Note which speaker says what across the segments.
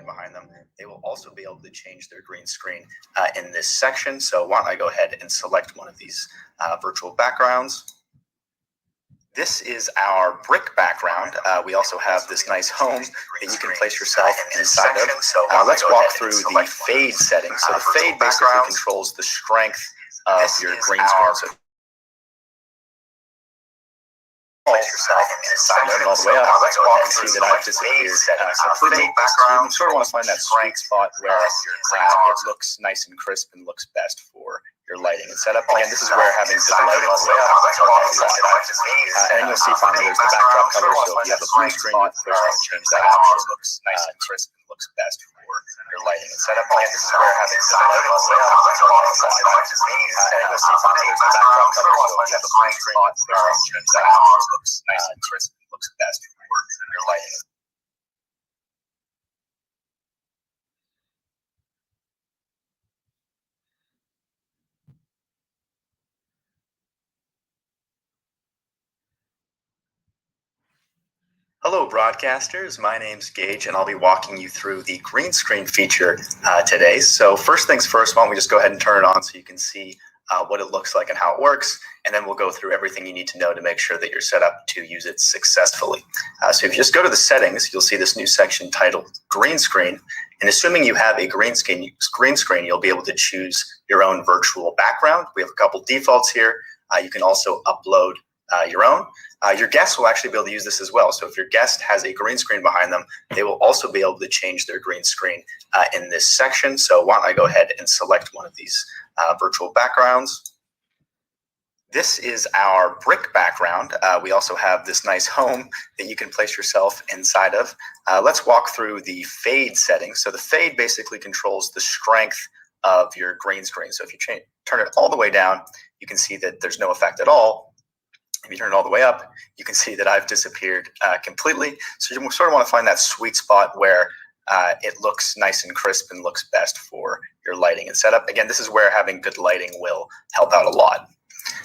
Speaker 1: Behind them, they will also be able to change their green screen in this section. So why don't I go ahead and select one of these virtual backgrounds. This is our brick background. We also have this nice home that you can place yourself inside of. Let's walk through the fade settings. So the fade basically controls the strength of your green screen. So yourself inside it all the way up. Let's walk through that I've disappeared completely. You sort of want to find that sweet spot where it looks nice and crisp and looks best for your lighting and setup. Again, this is where having good lighting is and you'll see finally there's the backdrop color. So if you have a blue screen, you can change that option. It looks nice and crisp and looks best for your lighting and setup. Again, this is where having good lighting is and you'll see finally there's the backdrop color. So if you have a blue screen, you can change that option. It looks nice and crisp and looks best for your lighting. Hello, broadcasters. My name's Gage, and I'll be walking you through the green screen feature today. So first things first, why don't we just go ahead and turn it on so you can see what it looks like and how it works, and then we'll go through everything you need to know to make sure that you're set up to use it successfully. So if you just go to the settings, you'll see this new section titled Green Screen, and assuming you have a green screen, you'll be able to choose your own virtual background. We have a couple defaults here. You can also upload your own. Your guests will actually be able to use this as well. So if your guest has a green screen behind them, they will also be able to change their green screen in this section. So why don't I go ahead and select one of these virtual backgrounds. This is our brick background. We also have this nice home that you can place yourself inside of. Let's walk through the fade settings. So the fade basically controls the strength of your green screen. So if you turn it all the way down, you can see that there's no effect at all. If you turn it all the way up, you can see that I've disappeared completely. So you sort of want to find that sweet spot where it looks nice and crisp and looks best for your lighting and setup. Again, this is where having good lighting will help out a lot.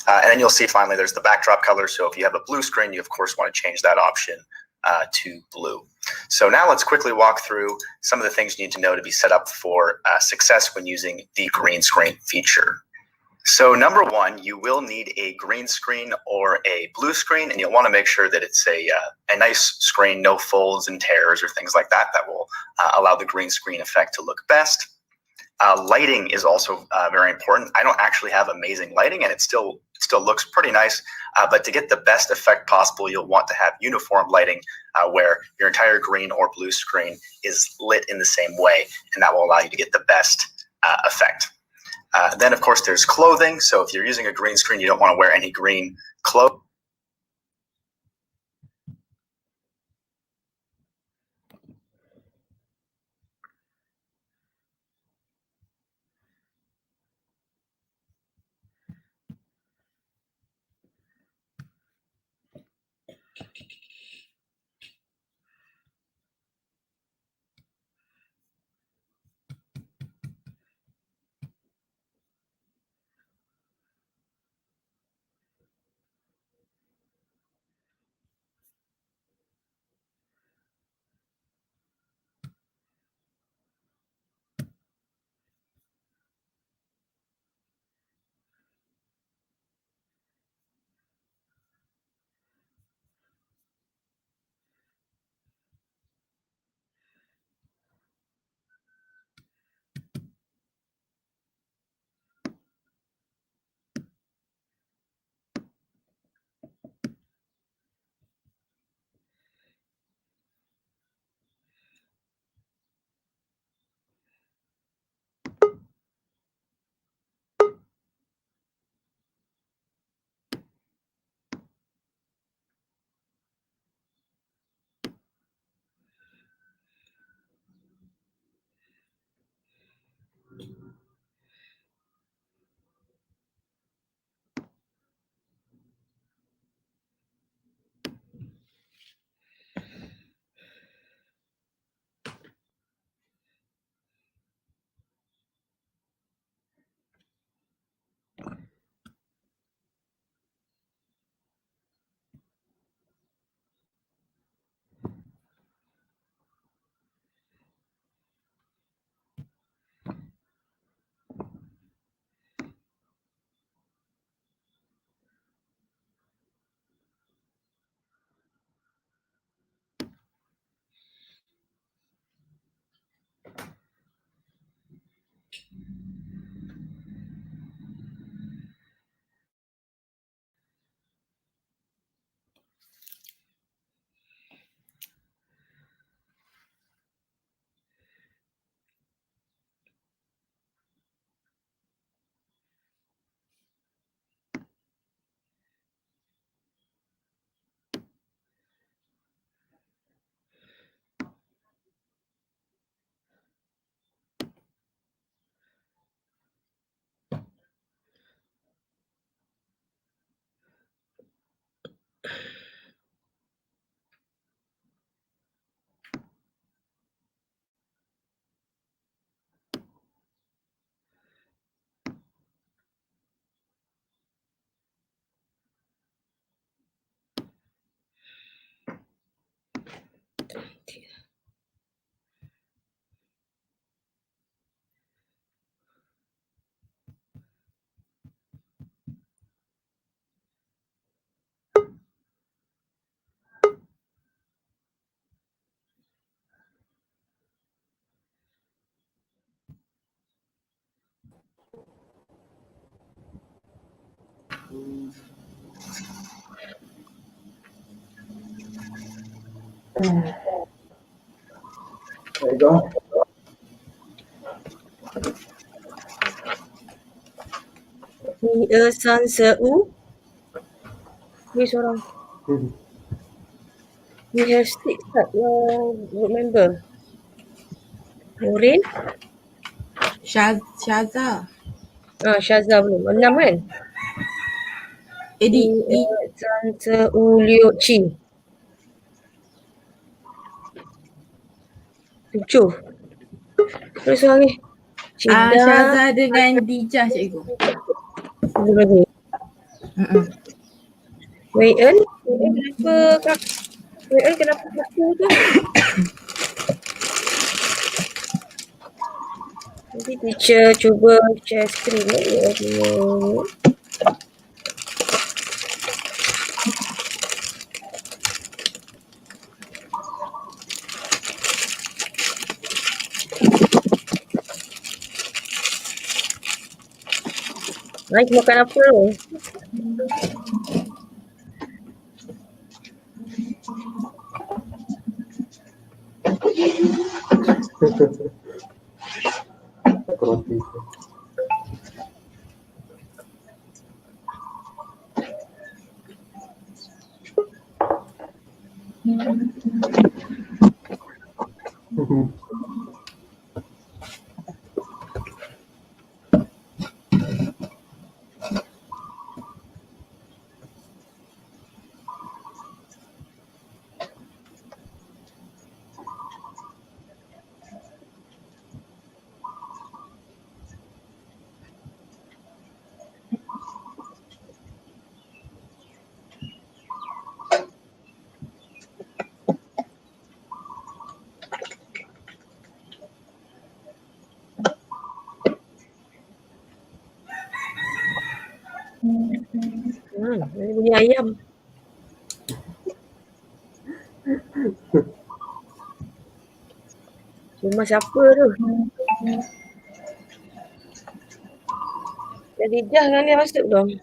Speaker 1: And then you'll see finally there's the backdrop color. So if you have a blue screen, you of course want to change that option to blue. So now let's quickly walk through some of the things you need to know to be set up for success when using the green screen feature. So number one, you will need a green screen or a blue screen, and you'll want to make sure that it's a nice screen, no folds and tears or things like that. That will allow the green screen effect to look best. Lighting is also very important. I don't actually have amazing lighting, and it still looks pretty nice. But to get the best effect possible, you'll want to have uniform lighting where your entire green or blue screen is lit in the same way, and that will allow you to get the best effect. Then, of course, there's clothing. So if you're using a green screen, you don't want to wear any green clothes.
Speaker 2: There you go.
Speaker 3: E.coli. Ni seorang. We have 6 group member. Nurin.
Speaker 4: Syaza.
Speaker 3: Syaza belum. 6 kan? E.coli. 7. Terus seorang ni.
Speaker 4: Syaza dengan Dijah, cikgu.
Speaker 3: Belum lagi. Wayan kenapa Wayan kenapa buku tu? Nanti teacher cuba share screen Naik makan apa tu?
Speaker 2: Roti.
Speaker 3: Ini bunyi ayam. Rumah siapa tu? Jadi dah dengan dia masuk belum?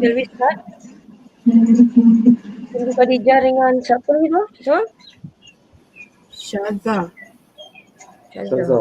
Speaker 3: Shall we start? Tunggu Khadijah dengan siapa lagi tu? Siapa?
Speaker 4: Syaza.
Speaker 2: Syaza.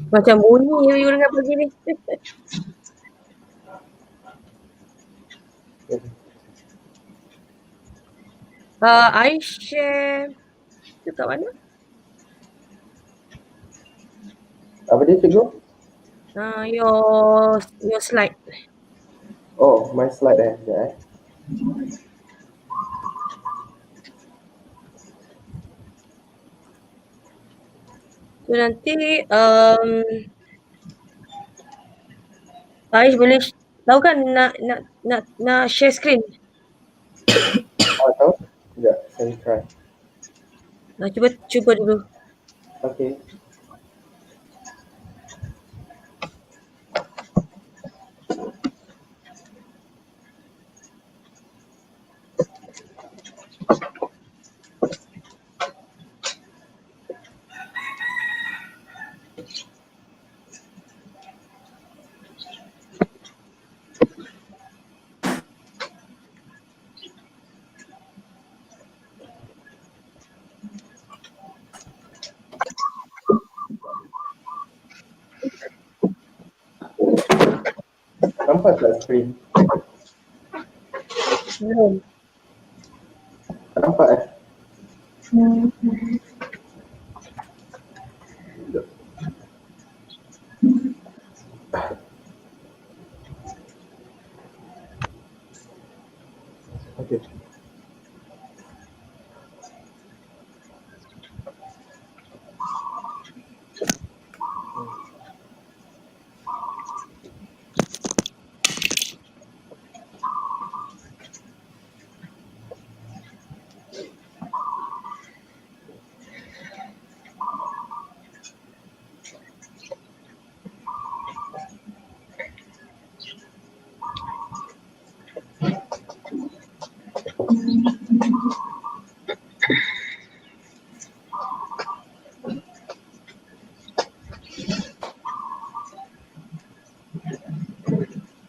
Speaker 3: Macam bunyi you dengar pagi ni. I share tu kat mana?
Speaker 2: Apa dia, cikgu?
Speaker 3: Your slide.
Speaker 2: Oh, my slide Sekejap
Speaker 3: So nanti Aish boleh Tahu kan nak share screen?
Speaker 2: Tahu? Sekejap, saya try.
Speaker 3: Cuba dulu.
Speaker 2: Okay. Nampak tak screen?
Speaker 3: Belum.
Speaker 2: Tak nampak Okay.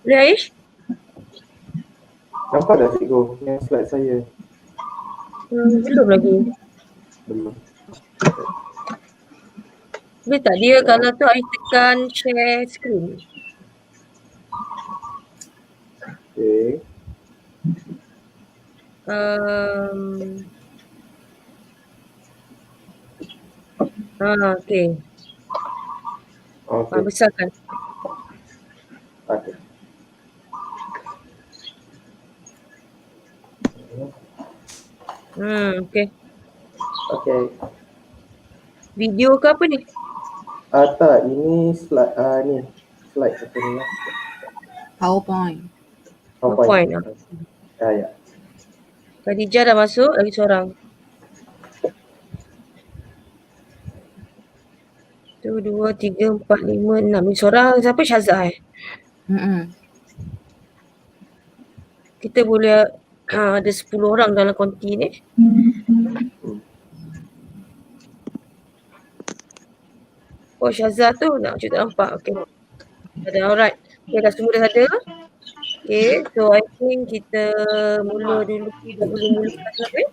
Speaker 3: Boleh Aish?
Speaker 2: Nampak tak cikgu yang slide saya?
Speaker 3: Belum lagi.
Speaker 2: Belum.
Speaker 3: Boleh tak dia kalau tu Aish tekan share screen?
Speaker 2: Okay.
Speaker 3: Okay.
Speaker 2: Okay.
Speaker 3: Besarkan.
Speaker 2: Okay.
Speaker 3: Okay.
Speaker 2: Okay.
Speaker 3: Video ke apa ni?
Speaker 2: Tak, ini slide ni. Slide apa ni lah?
Speaker 4: PowerPoint.
Speaker 3: PowerPoint.
Speaker 2: Ya.
Speaker 3: Khadijah dah masuk, lagi seorang. 1, 2, 3, 4, 5, 6. Ni seorang siapa? Syazah Kita boleh ada 10 orang dalam konti ni. Oh Syazah tu nak tak nampak. Okay. Alright. Okay, dah semua dah ada. Okay, so I think kita mula dulu. Dah boleh mulakan lagi.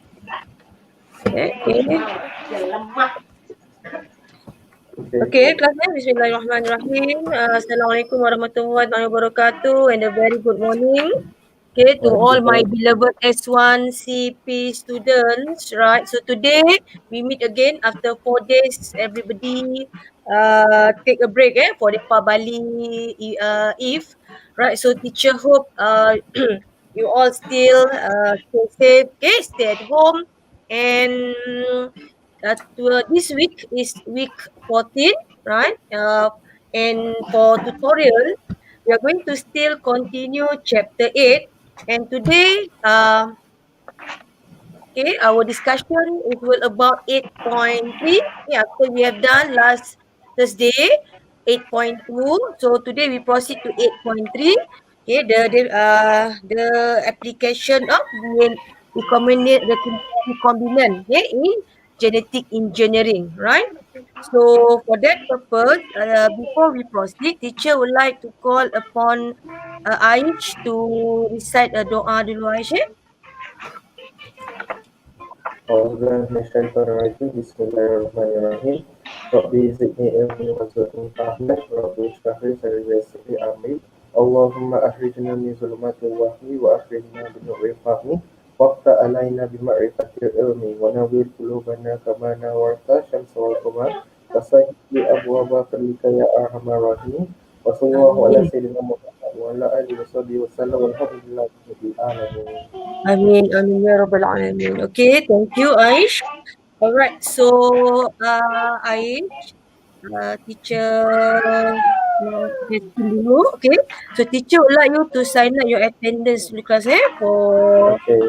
Speaker 3: Okay, kelasnya Bismillahirrahmanirrahim. Assalamualaikum warahmatullahi wabarakatuh and a very good morning. Okay, to all my beloved S1CP students, right? So today we meet again after 4 days. Everybody take a break for the Bali Eve, right? So teacher hope you all still stay safe, okay? Stay at home, and this week is week 14, right? And for tutorial, we are going to still continue chapter 8. And today, our discussion is about 8.3. After we have done last Thursday, 8.2. So today we proceed to 8.3. Okay, the application of the recombinant in genetic engineering, right? So for that purpose, before we proceed, teacher would like to call upon Aish to recite a doa dulu Aish.
Speaker 2: Bismillahirrahmanirrahim. Rabbi zidni ilmi warzuqni fahman. Rabbi ishrah li sadri wa yassir li amri. Allahumma akhrijna min zulumatil wahmi wa akhrijna bi nuril fahmi. Waqta alaina bi ma'rifatil ilmi wa nawwir qulubana kama nawarta syamsa wal qamar. Wasahhi abwaba fadlika ya arhamar rahimin. Wa sallallahu ala sayyidina Muhammad wa ala alihi wa sahbihi wa sallam walhamdulillahi rabbil alamin.
Speaker 3: Amin, amin ya rabbal alamin. Okay, thank you Aish. Alright, so Aish, teacher dulu. Okay. So teacher would like you to sign up your attendance dulu kelas for
Speaker 2: Okay.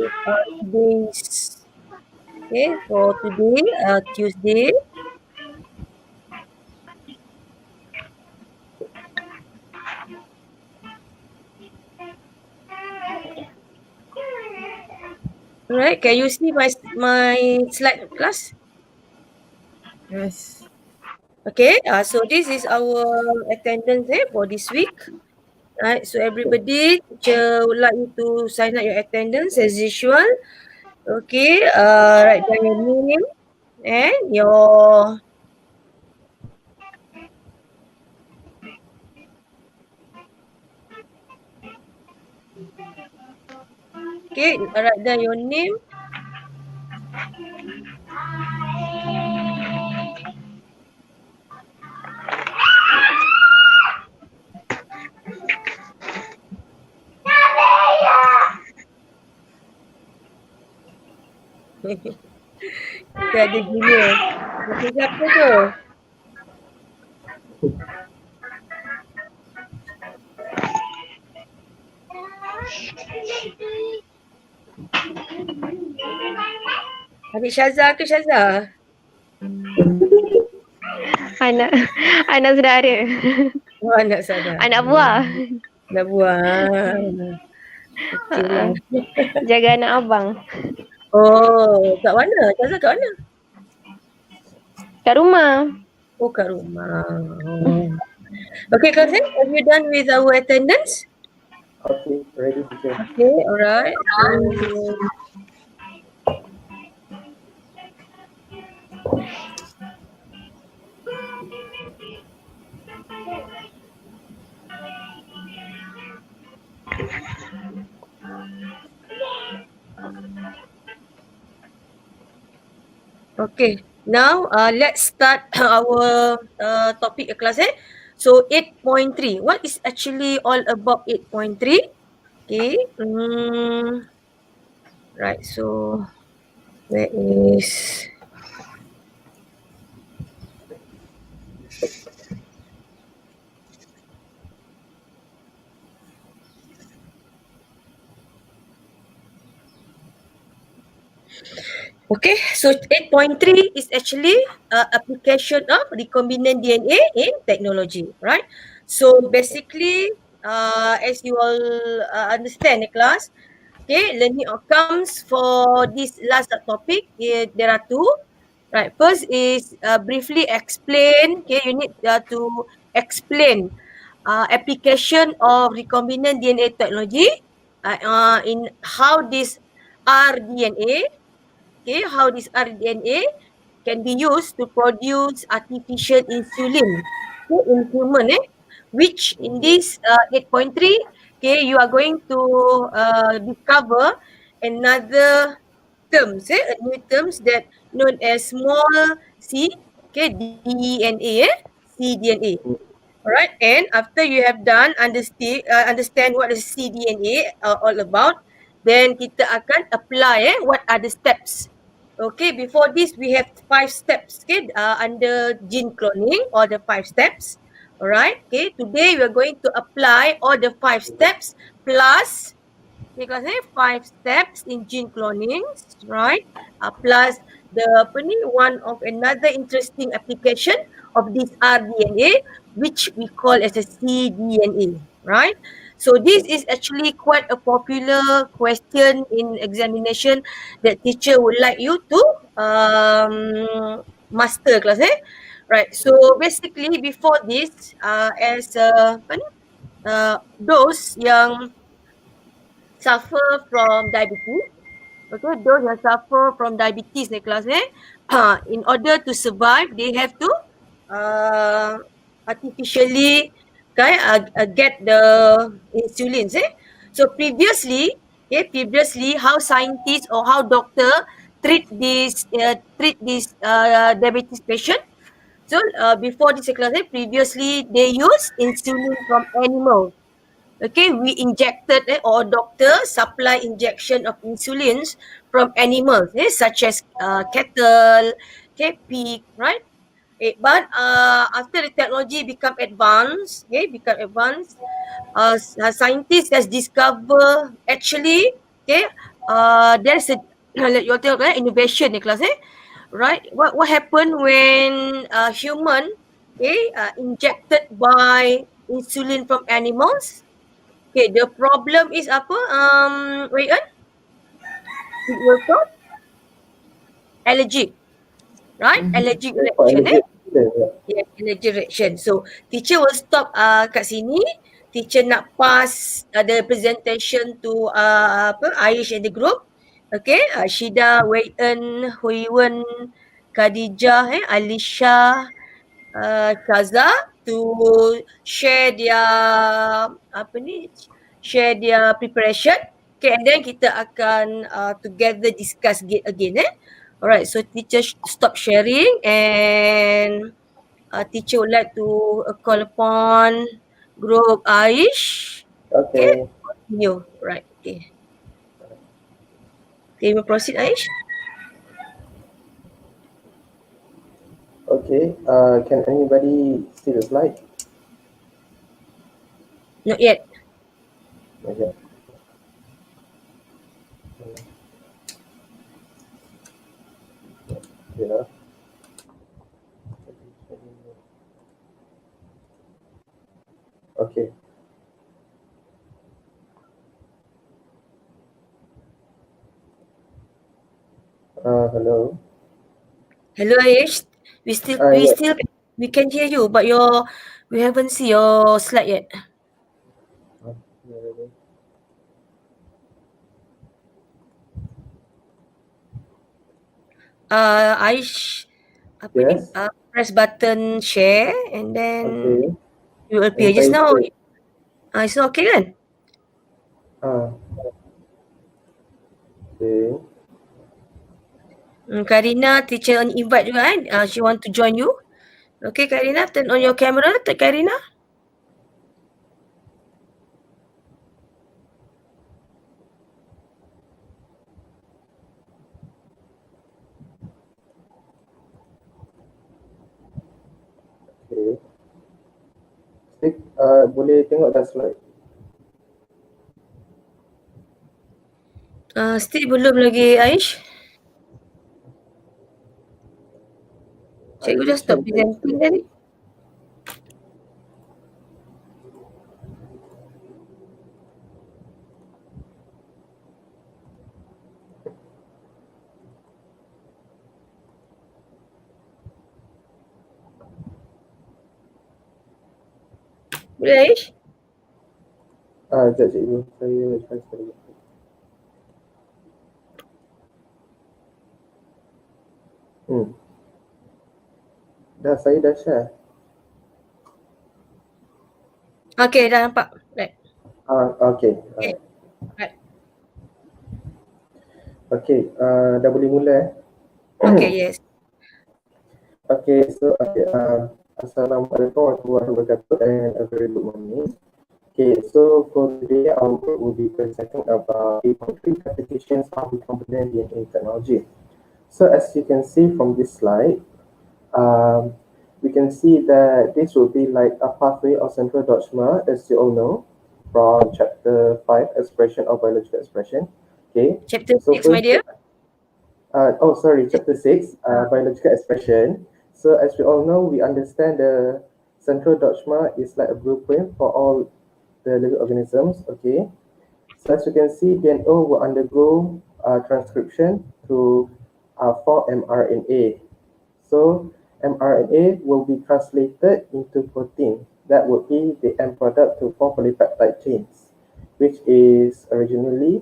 Speaker 3: today's for today, Tuesday. Alright, can you see my slide class?
Speaker 4: Yes.
Speaker 3: Okay, so this is our attendance for this week. Right, so everybody, teacher would like you to sign up your attendance as usual. Okay, write down your name and your write down your name. Kita ada junior. Macam siapa tu? Adik Syazah ke Syazah?
Speaker 5: Anak anak saudara.
Speaker 3: Oh, anak saudara.
Speaker 5: Anak buah.
Speaker 3: Anak buah. Okey lah.
Speaker 5: Jaga anak abang.
Speaker 3: Oh, kat mana? Syazah kat mana?
Speaker 5: Kat rumah.
Speaker 3: Oh, kat rumah. Oh. Okay, Cousin, have you done with our attendance?
Speaker 2: Okay, ready teacher.
Speaker 3: Okay, alright. So, okay, now let's start our topic class. So 8.3. What is actually all about 8.3? Okay. Right. So there is. Okay, so 8.3 is actually application of recombinant DNA in technology, right? So basically, as you all understand the class, okay, learning outcomes for this last topic, there are two, right? First is briefly explain, okay, you need to explain application of recombinant DNA technology in how this rDNA, okay, how this rDNA can be used to produce artificial insulin in human, which in this 8.3, okay, you are going to discover another terms, a new terms that known as small c, okay, DNA, cDNA. Alright, and after you have done understand what is cDNA all about, then kita akan apply what are the steps. Okay, before this we have 5 steps, okay, under gene cloning, all the 5 steps. Alright, okay, today we are going to apply all the 5 steps plus, because 5 steps in gene cloning, right? Plus the one of another interesting application of this rDNA, which we call as a cDNA, right? So this is actually quite a popular question in examination that teacher would like you to master class, right? So basically before this, as those yang suffer from diabetes, okay, those yang suffer from diabetes ni kelas in order to survive, they have to artificially get the insulin. So previously how scientists or how doctor treat this diabetes patient. So before this class, previously they use insulin from animals. Okay, we injected or doctor supply injection of insulins from animals, such as cattle, pig, right? But after the technology become advanced, scientists has discovered actually, there's a you tell innovation in class, right? What happened when human, injected by insulin from animals? Okay, the problem is apa? Rayyan, it will cause allergic, right? Allergic
Speaker 2: For
Speaker 3: reaction,
Speaker 2: allergic reason,
Speaker 3: Yes, allergic reaction. So teacher will stop kat sini. Teacher nak pass the presentation to apa Aish and the group. Okay, Shida, Wayen, Huiwen, Khadijah, Alisha, Kaza to share their apa ni, share their preparation. Okay, and then kita akan together discuss again. Alright, so teacher stop sharing and teacher would like to call upon group Aish. Okay,
Speaker 2: okay.
Speaker 3: continue. Right, okay. Okay, we proceed Aish.
Speaker 2: Okay, can anybody see the slide?
Speaker 3: Not yet.
Speaker 2: Okay. Yeah. Okay. Hello.
Speaker 3: Hello Aish.
Speaker 2: Yes.
Speaker 3: We can hear you, but we haven't see your slide yet. Aish, apa ni?
Speaker 2: Yes.
Speaker 3: Press button share and then
Speaker 2: Okay.
Speaker 3: you will appear.
Speaker 2: And
Speaker 3: Just now,
Speaker 2: say,
Speaker 3: it's not okay kan?
Speaker 2: okay.
Speaker 3: Karina, teacher invite juga kan? She want to join you. Okay, Karina, turn on your camera, Karina.
Speaker 2: Okay. Stick, boleh tengok dah slide.
Speaker 3: Still belum lagi Aish. Cikgu dah stop presenting tadi. Boleh Aish?
Speaker 2: Sekejap cikgu. Saya try sekali. Saya dah share.
Speaker 3: Okay, dah nampak. Right.
Speaker 2: Okay.
Speaker 3: Okay. Right.
Speaker 2: Okay, dah boleh mula
Speaker 3: Okay, yes.
Speaker 2: Okay, so Assalamualaikum warahmatullahi wabarakatuh and a very good morning. Okay, so for today our group will be presenting about the concrete applications of recombinant DNA technology. So as you can see from this slide, we can see that this will be like a pathway of central dogma, as you all know, from chapter 5, expression of biological expression. Okay.
Speaker 3: Chapter
Speaker 2: So
Speaker 3: 6, my dear.
Speaker 2: Chapter 6, biological expression. So as we all know, we understand the central dogma is like a blueprint for all the living organisms. Okay. So as you can see, DNA will undergo transcription to form mRNA. So mRNA will be translated into protein. That would be the end product to form polypeptide chains, which is originally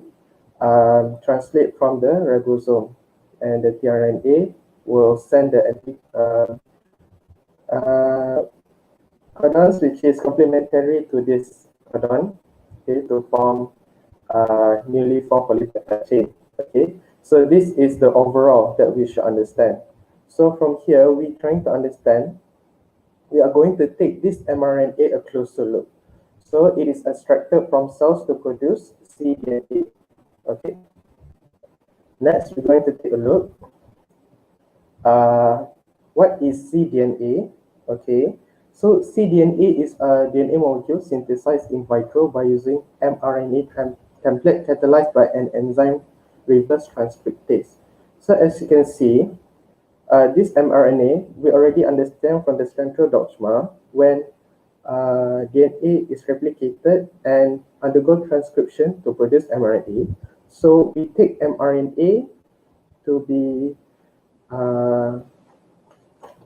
Speaker 2: translate from the ribosome, and the tRNA will send the codons, which is complementary to this codon, okay, to form newly formed polypeptide chain. Okay, so this is the overall that we should understand. So from here, we're trying to understand. We are going to take this mRNA a closer look. So it is extracted from cells to produce cDNA. Okay. Next, we're going to take a look. what is cDNA? Okay, so cDNA is a DNA molecule synthesized in vitro by using mRNA template catalyzed by an enzyme reverse transcriptase. So as you can see, this mRNA, we already understand from the central dogma when DNA is replicated and undergo transcription to produce mRNA. So we take mRNA to be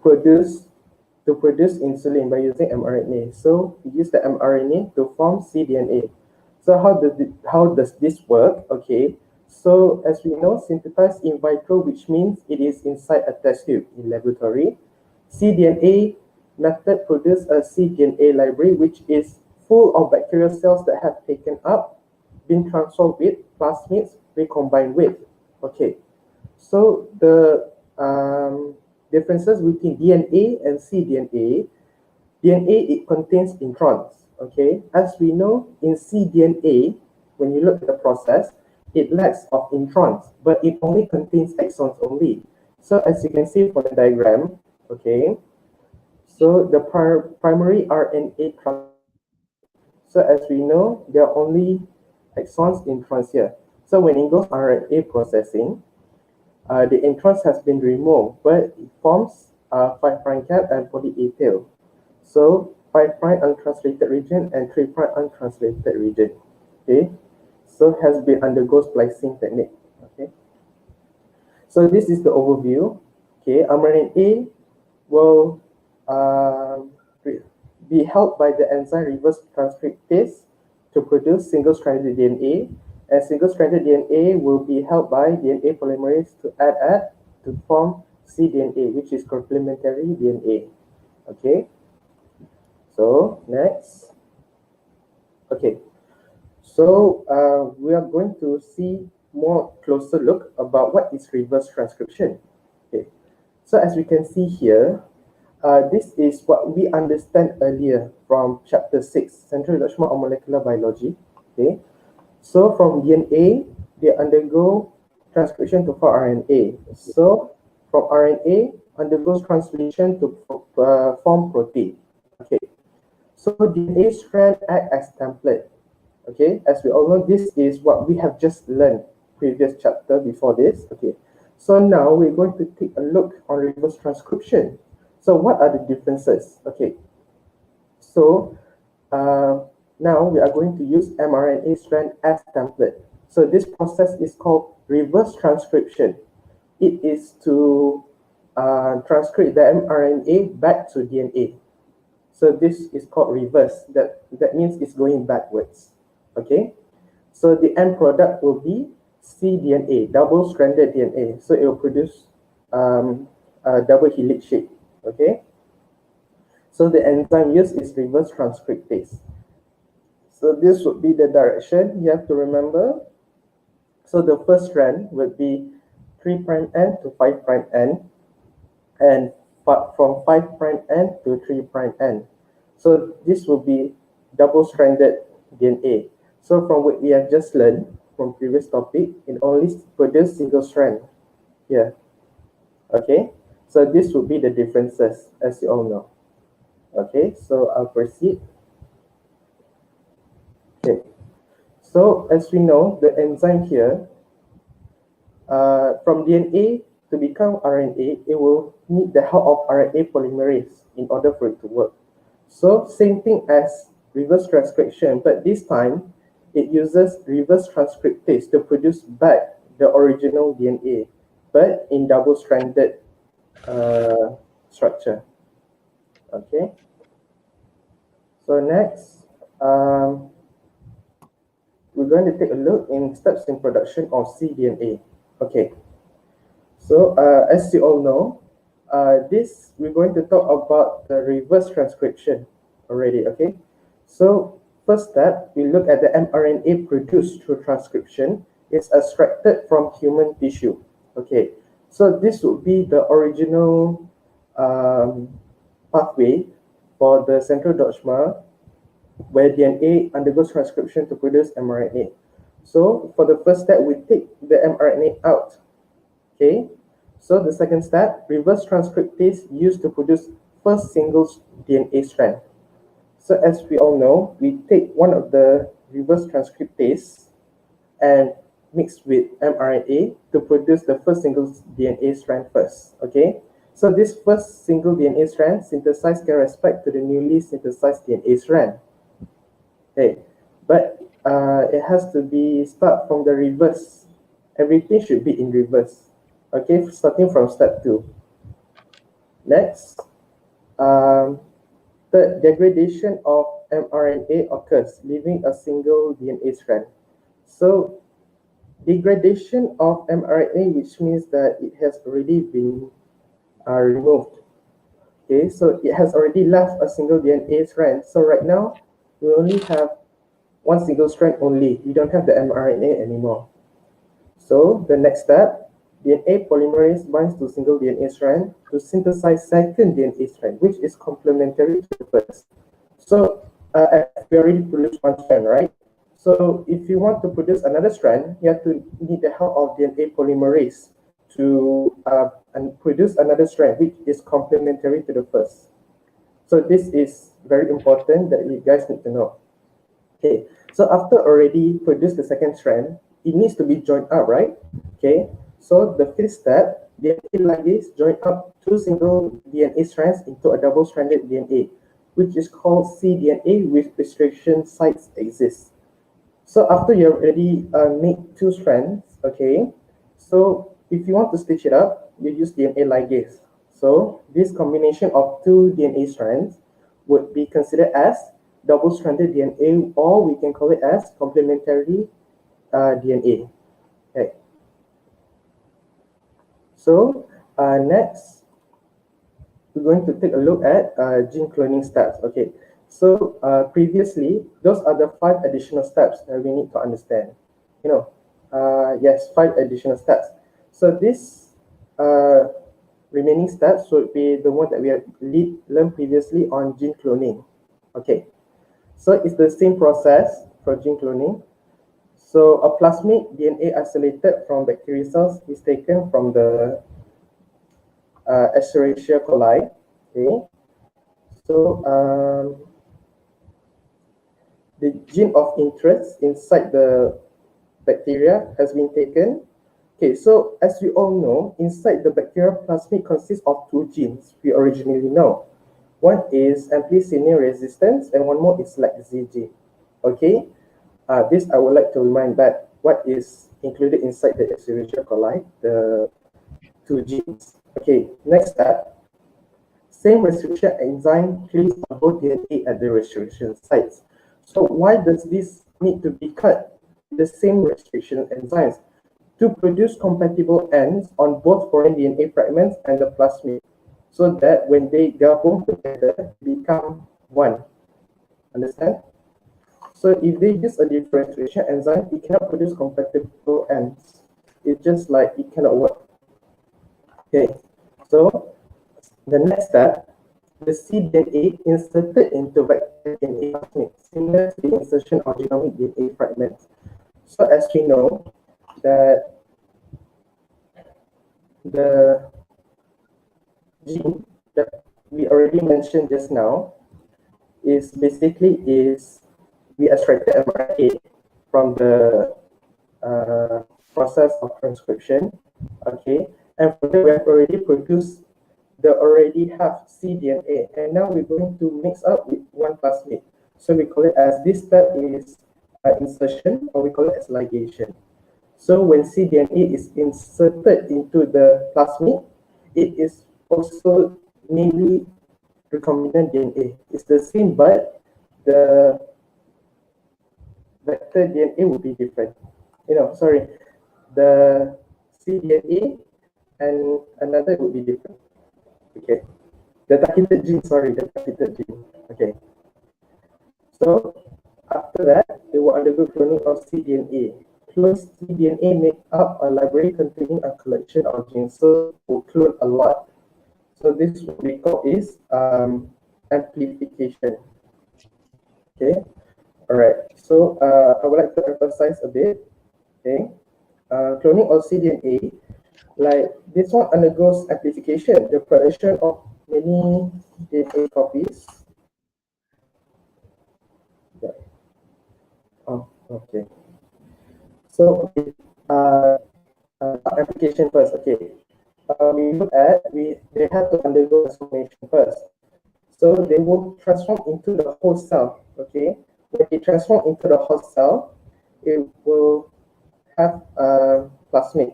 Speaker 2: produce insulin by using mRNA. So we use the mRNA to form cDNA. So how does this work? Okay, so as we know, synthesized in vitro, which means it is inside a test tube in laboratory. cDNA method produce a cDNA library, which is full of bacterial cells that have taken up, been transformed with, plasmids, recombined with. Okay, so the differences between DNA and cDNA. DNA, it contains introns. Okay, as we know, in cDNA, when you look at the process, it lacks of introns, but it only contains exons only. So as you can see from the diagram, okay, so the primary RNA so as we know, there are only exons, introns here. So when it goes RNA processing, the introns has been removed, but it forms 5' cap and poly A tail. So 5' untranslated region and 3' untranslated region. Okay, so has been undergo splicing technique. Okay, so this is the overview. Okay, mRNA will be helped by the enzyme reverse transcriptase to produce single-stranded DNA, and single-stranded DNA will be helped by DNA polymerase to add to form cDNA, which is complementary DNA. Okay, so next. Okay, so we are going to see more closer look about what is reverse transcription. Okay, so as we can see here, this is what we understand earlier from chapter 6, Central Dogma of Molecular Biology. Okay, so from DNA, they undergo transcription to form RNA. So from RNA, undergoes translation to form protein. Okay, so DNA strand act as template. Okay, as we all know, this is what we have just learned previous chapter before this. Okay, so now we're going to take a look on reverse transcription. So what are the differences? Okay, so now we are going to use mRNA strand as template. So this process is called reverse transcription. It is to transcribe the mRNA back to DNA. So this is called reverse. That means it's going backwards. Okay, so the end product will be cDNA, double-stranded DNA. So it will produce a double helix shape. Okay, so the enzyme used is reverse transcriptase. So this would be the direction you have to remember. So the first strand would be 3' N to 5' N, and from 5' N to 3' N. So this will be double-stranded DNA. So from what we have just learned from previous topic, it only produces single strand here. Okay, so this would be the differences, as you all know. Okay, so I'll proceed. Okay, so as we know, the enzyme here, from DNA to become RNA, it will need the help of RNA polymerase in order for it to work. So same thing as reverse transcription, but this time it uses reverse transcriptase to produce back the original DNA, but in double-stranded structure. Okay. So next, we're going to take a look in steps in production of cDNA. Okay. So as you all know, we're going to talk about the reverse transcription already. Okay. So first step, we look at the mRNA produced through transcription is extracted from human tissue. Okay. So this would be the original pathway for the central dogma where DNA undergoes transcription to produce mRNA. So for the first step, we take the mRNA out. Okay. So the second step, reverse transcriptase used to produce first single DNA strand. So as we all know, we take one of the reverse transcriptase and mix with mRNA to produce the first single DNA strand first, okay? So this first single DNA strand synthesized can respect to the newly synthesized DNA strand. Okay, but it has to be start from the reverse. Everything should be in reverse. Okay, starting from step 2. Next, the degradation of mRNA occurs, leaving a single DNA strand. So degradation of mRNA, which means that it has already been removed. Okay, so it has already left a single DNA strand. So right now, we only have one single strand only. We don't have the mRNA anymore. So the next step, DNA polymerase binds to single DNA strand to synthesize second DNA strand, which is complementary to the first. So we already produced one strand, right? So if you want to produce another strand, you have to need the help of DNA polymerase to produce another strand, which is complementary to the first. So this is very important that you guys need to know. Okay, so after already produce the second strand, it needs to be joined up, right? Okay, so the fifth step, DNA ligase join up two single DNA strands into a double-stranded DNA, which is called cDNA with restriction sites exist. So after you already made two strands, okay, so if you want to stitch it up, you use DNA ligase. So this combination of two DNA strands would be considered as double-stranded DNA, or we can call it as complementary DNA. Okay. So next, we're going to take a look at gene cloning steps. Okay. So previously, those are the 5 additional steps that we need to understand. You know, yes, 5 additional steps. So this remaining steps would be the one that we have learned previously on gene cloning. Okay. So it's the same process for gene cloning. So a plasmid DNA isolated from bacteria cells is taken from the Escherichia coli. Okay. So the gene of interest inside the bacteria has been taken. Okay, so as we all know, inside the bacteria plasmid consists of 2 genes we originally know. One is amplicillin resistance and one more is LAC-Z gene. Okay, this I would like to remind back what is included inside the Escherichia coli, the 2 genes. Okay, next step. Same restriction enzyme cleaves on both DNA at the restriction sites. So why does this need to be cut? The same restriction enzymes to produce compatible ends on both foreign DNA fragments and the plasmid, so that when they gabung together, become one. Understand? So if they use a differentiation enzyme, it cannot produce compatible ends. It's just like it cannot work. Okay, so the next step, the cDNA inserted into vector DNA plasmid, similar to the insertion of genomic DNA fragments. So as we know that the gene that we already mentioned just now is basically we extracted mRNA from the process of transcription, okay, and for that we have already produced the already have cDNA, and now we're going to mix up with one plasmid. So we call it as this step is insertion, or we call it as ligation. So when cDNA is inserted into the plasmid, it is also mainly recombinant DNA. It's the same, but the vector DNA will be different. The cDNA and another would be different. Okay. The targeted gene, Okay. So after that, they will undergo cloning of cDNA. Cloned cDNA make up a library containing a collection of genes, so will clone a lot. So this what we call is amplification. Okay. All right. So I would like to emphasize a bit. Okay. Cloning of cDNA like this one undergoes amplification, the production of many DNA copies. Yeah. Oh, okay. So, okay, application first. Okay, we look at they have to undergo transformation first. So they will transform into the host cell. Okay, when they transform into the host cell, it will have a plasmid.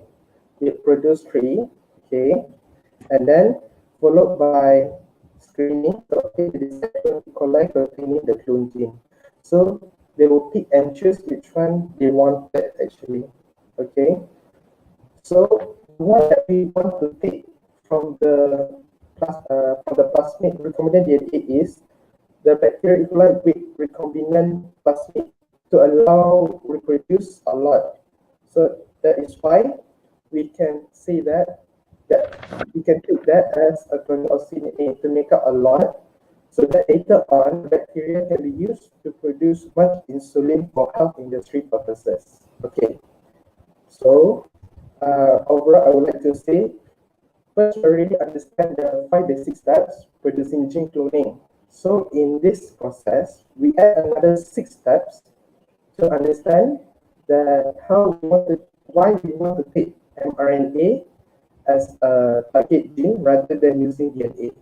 Speaker 2: It produce three. Okay, and then followed by screening. So okay, the section E.coli containing the clone gene. So they will pick and choose which one they wanted actually. Okay, so what that we want to take from the plasmid recombinant DNA is the bacteria E.coli with recombinant plasmid to allow reproduce a lot. So that is why we can say that we can take that as a colonosine A to make up a lot, so that later on bacteria can be used to produce much insulin for health industry purposes. Okay, so overall I would like to say first already understand the 5 basic steps producing gene cloning. So in this process, we add another 6 steps to understand that why we want to take mRNA as a target gene rather than using DNA.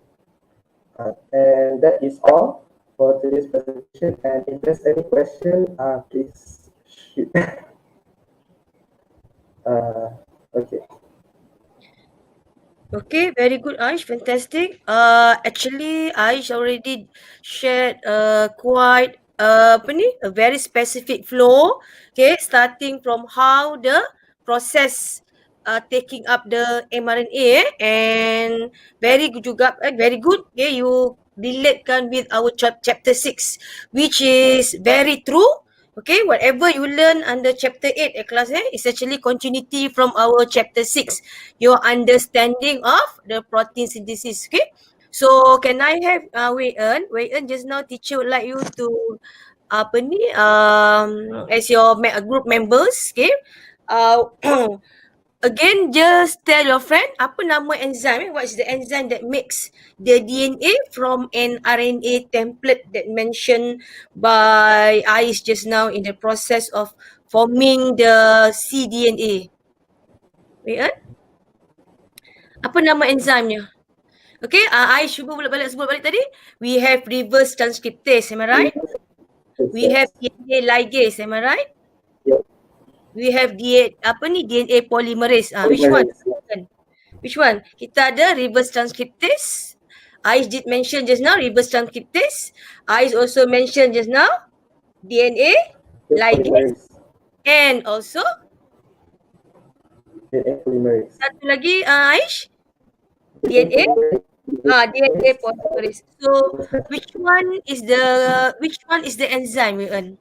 Speaker 2: And that is all for today's presentation. And if there's any question, please shoot. Okay.
Speaker 3: Okay, very good, Aish. Fantastic. Actually, Aish already shared quite a very specific flow. Okay, starting from how the process taking up the mRNA and very good juga, very good. Okay, you relatekan with our chapter 6, which is very true. Okay, whatever you learn under chapter 8 class is actually continuity from our chapter 6. Your understanding of the protein synthesis. Okay, so can I have Wei En? Wei En, just now teacher would like you to apa ni as your group members. Okay, uh, again, just tell your friend apa nama enzyme. What is the enzyme that makes the DNA from an RNA template that mentioned by Ais just now in the process of forming the cDNA. Wait, apa nama enzimnya? Okay, I cuba sebut balik tadi. We have reverse transcriptase, am I right? We have DNA ligase, am I right?
Speaker 2: Yep.
Speaker 3: We have DNA polymerase. Which one? Which one? Kita ada reverse transcriptase. Ais did mention just now reverse transcriptase. Ais also mentioned just now DNA ligase and also
Speaker 2: DNA polymerase.
Speaker 3: satu lagi Aish, DNA DNA polymerase. So which one is the enzyme, Wean?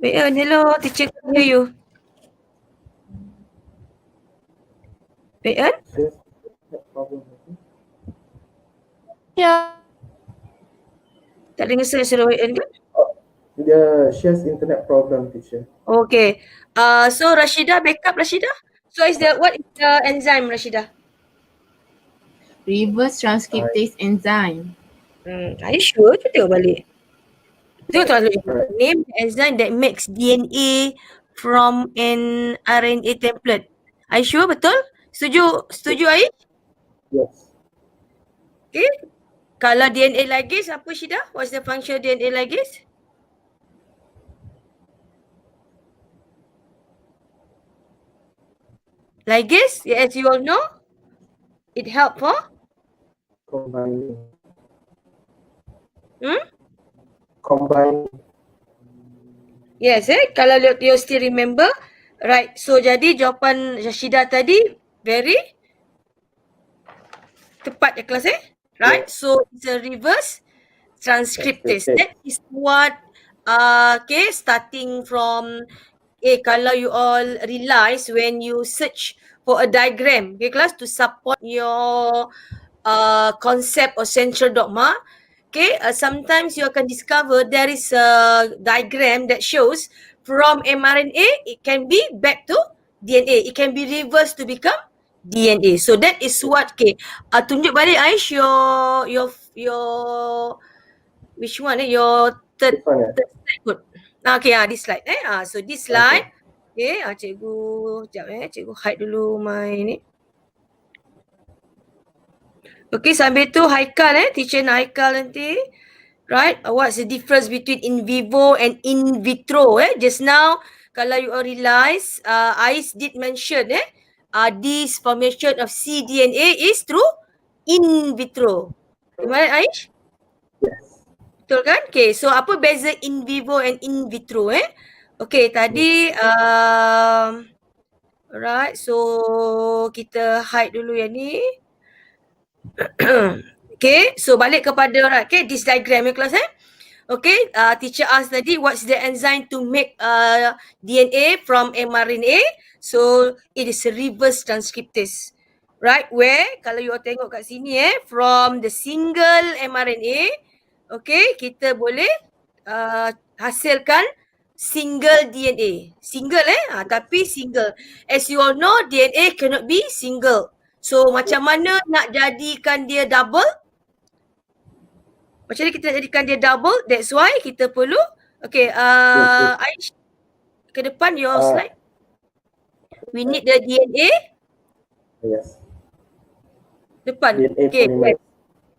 Speaker 3: Wean, hello, teacher can hear you. Wean?
Speaker 4: Yeah.
Speaker 3: Tak dengar suara Wean kan?
Speaker 2: She has internet problem, teacher.
Speaker 3: Okay. So Rashida, backup Rashida. So what is the enzyme, Rashida?
Speaker 4: Reverse transcriptase enzyme.
Speaker 3: Are you sure? Cuba tengok balik. Name the enzyme that makes DNA from an RNA template. Are you sure betul? Setuju Aik?
Speaker 2: Yes.
Speaker 3: Okay. Kalau DNA ligase, apa Syida? What's the function of DNA ligase? Ligase, as you all know, it help for
Speaker 2: Combining.
Speaker 3: Combine. Yes, kalau you still remember. Right, so jadi jawapan Syida tadi very tepat ya kelas right? Yeah. So it's a reverse transcriptase. That is what starting from kalau you all realize when you search for a diagram, class, to support your concept or central dogma, okay, sometimes you akan discover there is a diagram that shows from mRNA, it can be back to DNA. It can be reversed to become DNA. So that is what, okay. Tunjuk balik Aish your which one your third
Speaker 2: This one ya.
Speaker 3: slide kot. Okay, this slide so this slide, okay, cikgu sekejap cikgu hide dulu my ni. Okay, sambil tu Haikal teacher Haikal nanti. Right, what's the difference between in vivo and in vitro? Just now, kalau you all realize, Ais did mention this formation of cDNA is through in vitro. Am I right, Aish?
Speaker 2: Yes.
Speaker 3: Betul kan? Okay, so apa beza in vivo and in vitro? Okay, tadi alright, so kita hide dulu yang ni. Okay, so balik kepada okay, this diagram kelas okay, teacher asked tadi what's the enzyme to make DNA from mRNA. So it is a reverse transcriptase. Right, where kalau you tengok kat sini from the single mRNA, okay, kita boleh hasilkan single DNA. Single tapi single. As you all know, DNA cannot be single. So macam mana nak jadikan dia double? Macam mana kita jadikan dia double? That's why kita perlu, okay, Aish, ke depan your slide. We need the DNA.
Speaker 2: Yes.
Speaker 3: Depan.
Speaker 2: DNA
Speaker 3: okay.
Speaker 2: polymerase.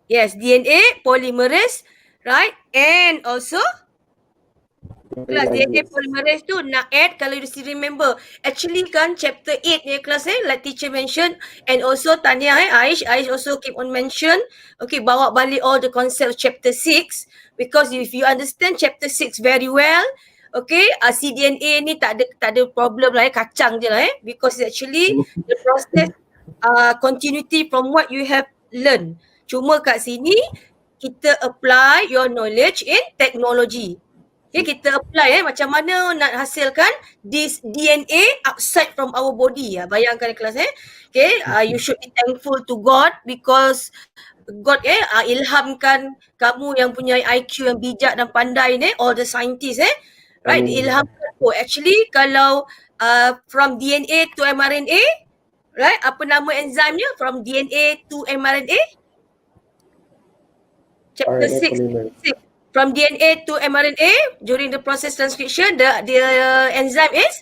Speaker 3: Yes, DNA polymerase, right? And also kelas DNA polymerase tu nak add, kalau you still remember, actually kan chapter 8 ni kelas like teacher mention, and also Tanya Aish also keep on mention, okay, bawa balik all the concepts chapter 6, because if you understand chapter 6 very well, okay, cDNA ni tak ada problem lah kacang je lah because actually the process continuity from what you have learned. Cuma kat sini kita apply your knowledge in technology. Okay, kita apply macam mana nak hasilkan this DNA outside from our body. Bayangkan kelas okay, you should be thankful to God because God ilhamkan kamu yang punya IQ yang bijak dan pandai ni, all the scientists right, ilhamkan. Oh, actually kalau from DNA to mRNA, right, apa nama enzimnya from DNA to mRNA? Chapter 6. From DNA to mRNA, during the process transcription, the enzyme is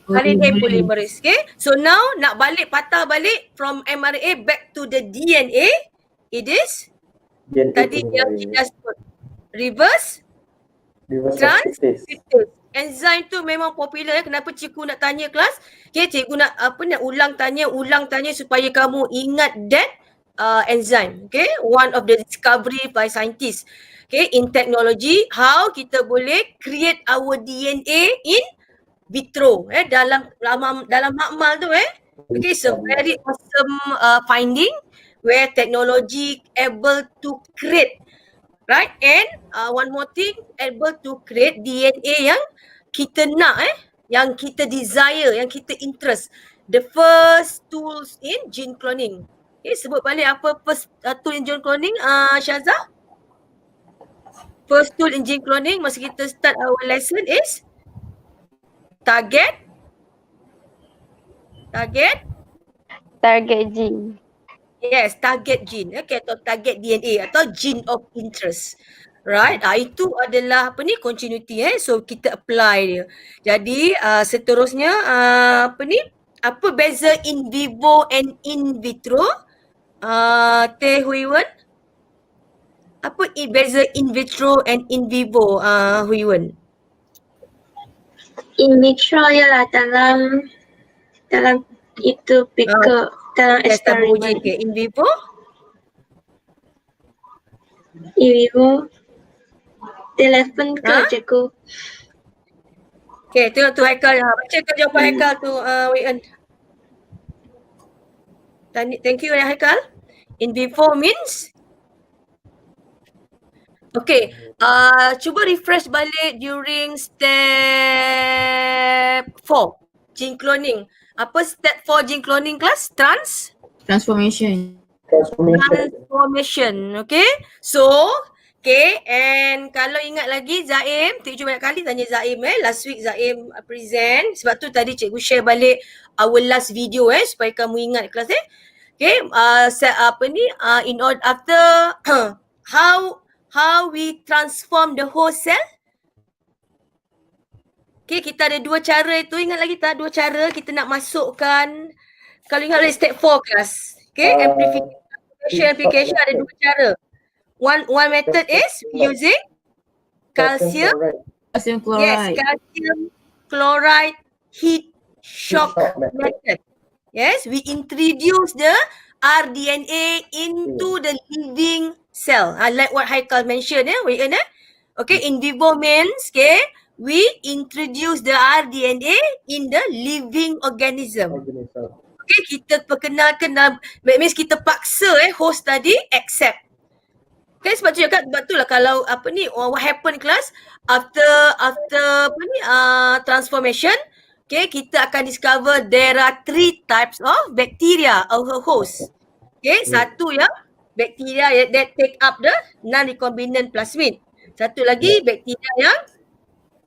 Speaker 3: RNA polymerase. Okay, so now nak patah balik from mRNA back to the DNA, it is tadi yang kita sebut reverse transcriptase. Enzyme tu memang popular. Kenapa cikgu nak tanya kelas? Okay, cikgu nak ulang tanya supaya kamu ingat that enzyme. Okay, one of the discovery by scientists. Okay, in technology, how kita boleh create our DNA in vitro. Dalam makmal tu okay, so very awesome finding where technology able to create, right? And one more thing, able to create DNA yang kita nak yang kita desire, yang kita interest. The first tools in gene cloning. Okay, sebut balik apa first tool in gene cloning, Syazah? First tool in gene cloning masa kita start our lesson is target
Speaker 5: gene.
Speaker 3: Yes, target gene. Okay, atau target DNA atau gene of interest. Right, itu adalah continuity so kita apply dia. Jadi seterusnya apa beza in vivo and in vitro? Teh Hui Wen, apa beza in vitro and in vivo, Hui Wen?
Speaker 6: In vitro ialah dalam itu dalam eksperimen.
Speaker 3: Okay. In vivo?
Speaker 6: In vivo telefon ke cikgu?
Speaker 3: Okay, tengok tu Haikal. Bacakan jawapan Haikal tu, Hui Wen. Thank you Haikal. In vivo means? Okay, cuba refresh balik during step 4 gene cloning. Apa step 4 gene cloning kelas?
Speaker 4: Transformation.
Speaker 3: transformation. Okay, so okay, and kalau ingat lagi Zaim, cikgu banyak kali tanya Zaim last week Zaim present, sebab tu tadi cikgu share balik our last video supaya kamu ingat kelas okay, in order after how we transform the whole cell. Okay, kita ada dua cara itu. Ingat lagi tak? Dua cara kita nak masukkan. Kalau ingat lagi step 4 kelas. Okay, amplification ada dua cara. One method is using calcium.
Speaker 4: Calcium
Speaker 3: Yes,
Speaker 4: chloride.
Speaker 3: calcium chloride heat shock method. Yes, we introduce the rDNA into the living cell. Like what Haikal mentioned, okay, in vivo means, okay, we introduce the rDNA in the living organism. Okay, kita perkenalkan, means kita paksa host tadi accept. Okay, sebab tu cakap, sebab tu lah kalau what happen class after transformation, okay, kita akan discover there are 3 types of bacteria of a host. Okay, satu yang bacteria that take up the non-recombinant plasmid. Satu lagi bacteria yang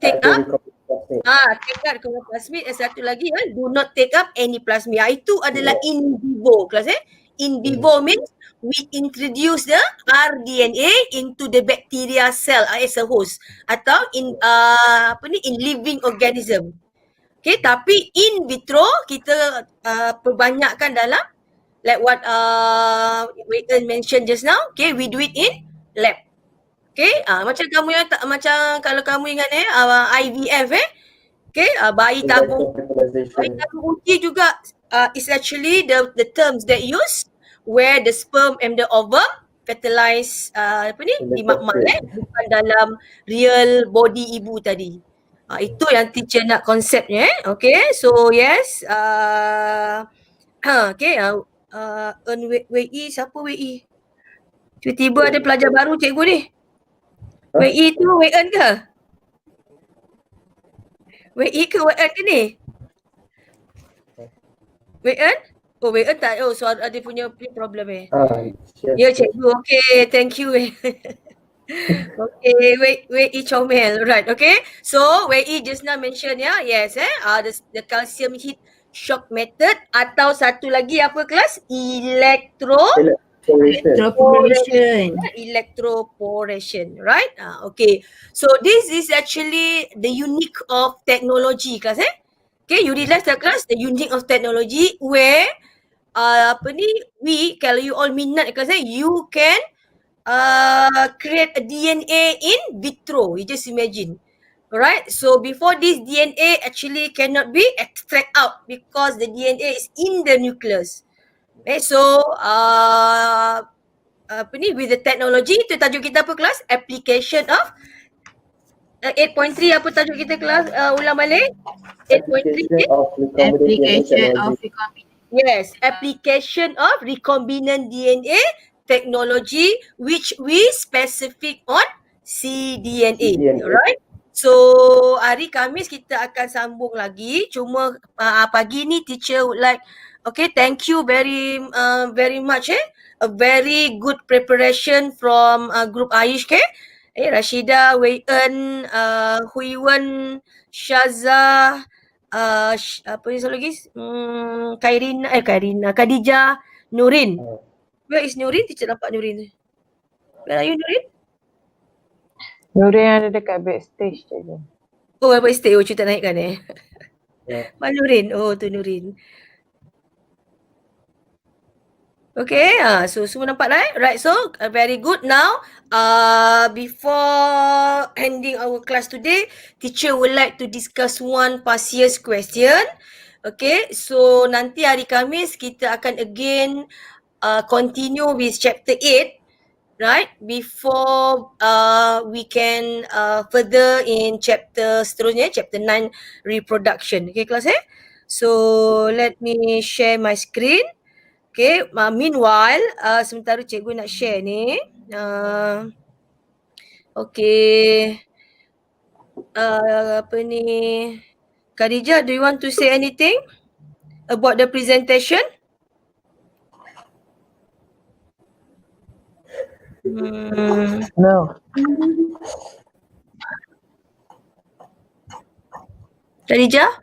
Speaker 3: take up recombinant plasmid, and satu lagi do not take up any plasmid. Itu adalah in vivo class In vivo means we introduce the rDNA into the bacteria cell as a host atau in living organism. Okay, tapi in vitro kita perbanyakkan dalam like what Wayton mentioned just now. Okay, we do it in lab. Okay, macam kamu yang macam kalau kamu ingat IVF okay, bayi tabung uji juga is actually the terms that use where the sperm and the ovum fertilize di makmal bukan dalam real body ibu tadi. Itu yang teacher nak konsepnya okay, so yes okay, WE siapa WE? Tiba-tiba ada pelajar baru cikgu ni. WE tu WN ke? WE ke WN ke ni? WN? Oh WN tak, so ada punya problem ya cikgu, okay, thank you okay, WE comel, right, okay. So WE just now mention yes the calcium heat shock method atau satu lagi apa kelas? Electroporation, right? Okay, so this is actually the unique of technology class okay, you realize that class the unique of technology where kalau you all minat class you can create a DNA in vitro. You just imagine. Alright, so before this DNA actually cannot be extract out because the DNA is in the nucleus. Okay, so with the technology, itu tajuk kita apa kelas? Application of 8.3 apa tajuk kita kelas? Ulang balik. 8.3
Speaker 4: Application of recombinant.
Speaker 3: Yes, application of recombinant DNA technology which we specific on cDNA. Alright. So hari Khamis kita akan sambung lagi. Cuma pagi ni teacher would like, okay, thank you very much a very good preparation from group Aish Rashida, Wayen, Huiwen, Shaza, apa ni satu lagi? Khadijah, Nurin. Where is Nurin? Teacher nampak Nurin. Where are you, Nurin?
Speaker 7: Nurin ada dekat backstage je.
Speaker 3: Oh, backstage. Oh, cerita naikkan Mana Nurin? Oh, tu Nurin. Okay, so semua nampak dah Right, so very good. Now, before ending our class today, teacher would like to discuss one past year's question. Okay, so nanti hari Khamis kita akan again continue with chapter 8. Right, before we can further in chapter seterusnya, chapter 9 reproduction. Okay, kelas So, let me share my screen. Okay, meanwhile, sementara cikgu nak share ni. Okay. Apa ni? Khadijah, do you want to say anything about the presentation?
Speaker 7: No.
Speaker 3: Khadijah?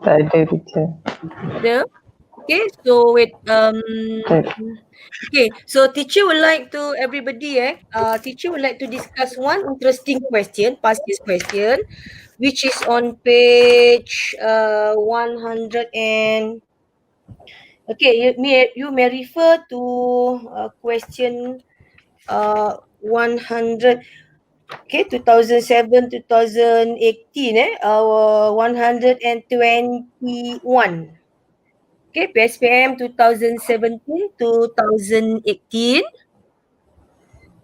Speaker 7: Tak ada teacher.
Speaker 3: Ada? Okay, so wait.
Speaker 7: Tak.
Speaker 3: Okay, so teacher would like to teacher would like to discuss one interesting question, past year's question, which is on page 100 and okay, you may refer to question 100. Okay, 2007, 2018, 121. Okay, PSPM 2017, 2018.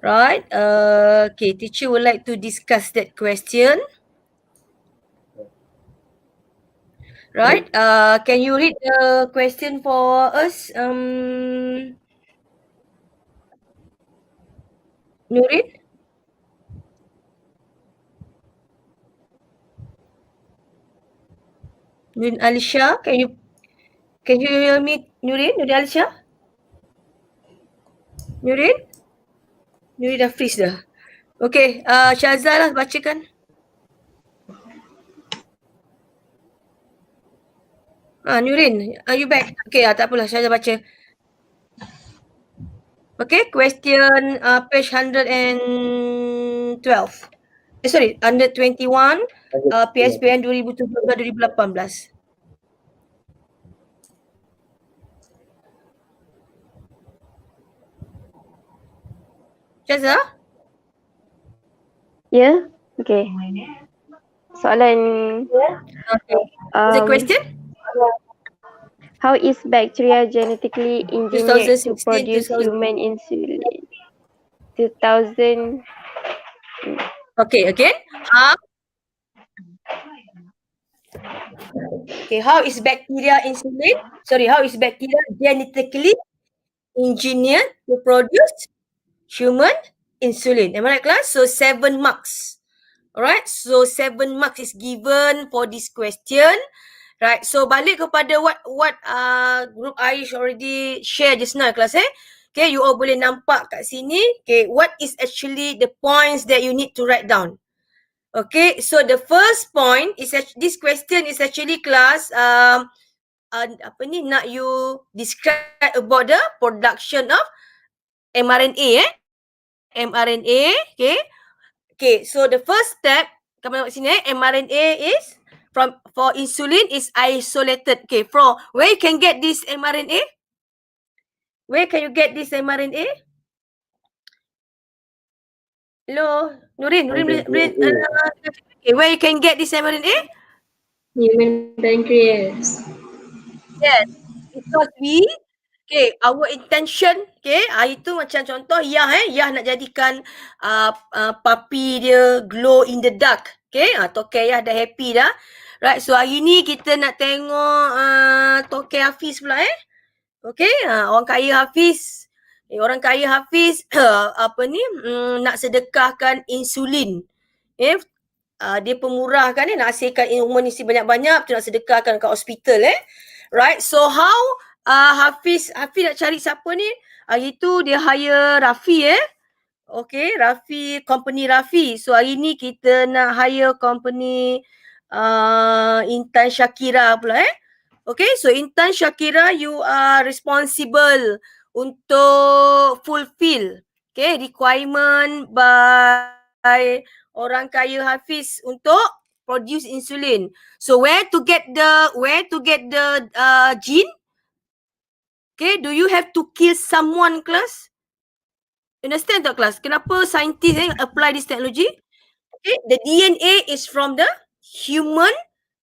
Speaker 3: Right. Okay, teacher would like to discuss that question. Right. Can you read the question for us? Nurin? Nurin Alisha, can you hear me, Nurin? Nurin Alisha? Nurin? Nurin dah freeze dah. Okay, Syazah lah bacakan. Nurin, are you back? Okay, tak apalah, Syazah baca. Okay, question page 112. Sorry, 121, PSPN 2017-2018. Syazah?
Speaker 5: Ya, okay. Soalan
Speaker 3: Okay. The question?
Speaker 5: how is bacteria genetically engineered to
Speaker 3: 2016,
Speaker 5: produce
Speaker 3: 2000.
Speaker 5: human insulin? 2000.
Speaker 3: Okay, again. How is bacteria how is bacteria genetically engineered to produce human insulin? Am I right, class? So 7 marks. Alright, so 7 marks is given for this question. Right, so balik kepada what group Aish already share just now, class. Okay, you all boleh nampak kat sini. Okay, what is actually the points that you need to write down? Okay, so the first point is this question is actually, class, nak you describe about the production of mRNA, mRNA, okay. Okay, so the first step, kamu tengok sini, mRNA is for insulin is isolated. Okay, from where you can get this mRNA? Where can you get this mRNA? Hello, Nurin, okay, where you can get this mRNA?
Speaker 6: Human pancreas.
Speaker 3: Yes, because our intention, itu macam contoh Yah nak jadikan papi dia glow in the dark. Okay, Tokek Yah dah happy dah. Right, so hari ni kita nak tengok Tokek Hafiz pula Okay, orang kaya Hafiz. Orang kaya Hafiz nak sedekahkan insulin. Dia pemurah kan nak hasilkan human isi banyak-banyak, tu nak sedekahkan kat hospital Right, so how Hafiz nak cari siapa ni? Hari tu dia hire Rafi Okay, Rafi, company Rafi. So hari ni kita nak hire company Intan Shakira pula Okay, so Intan Shakira, you are responsible untuk fulfill requirement by orang kaya Hafiz untuk produce insulin. So where to get the gene? Okay, do you have to kill someone, class? Understand tak, class? Kenapa scientists apply this technology? Okay, the DNA is from the human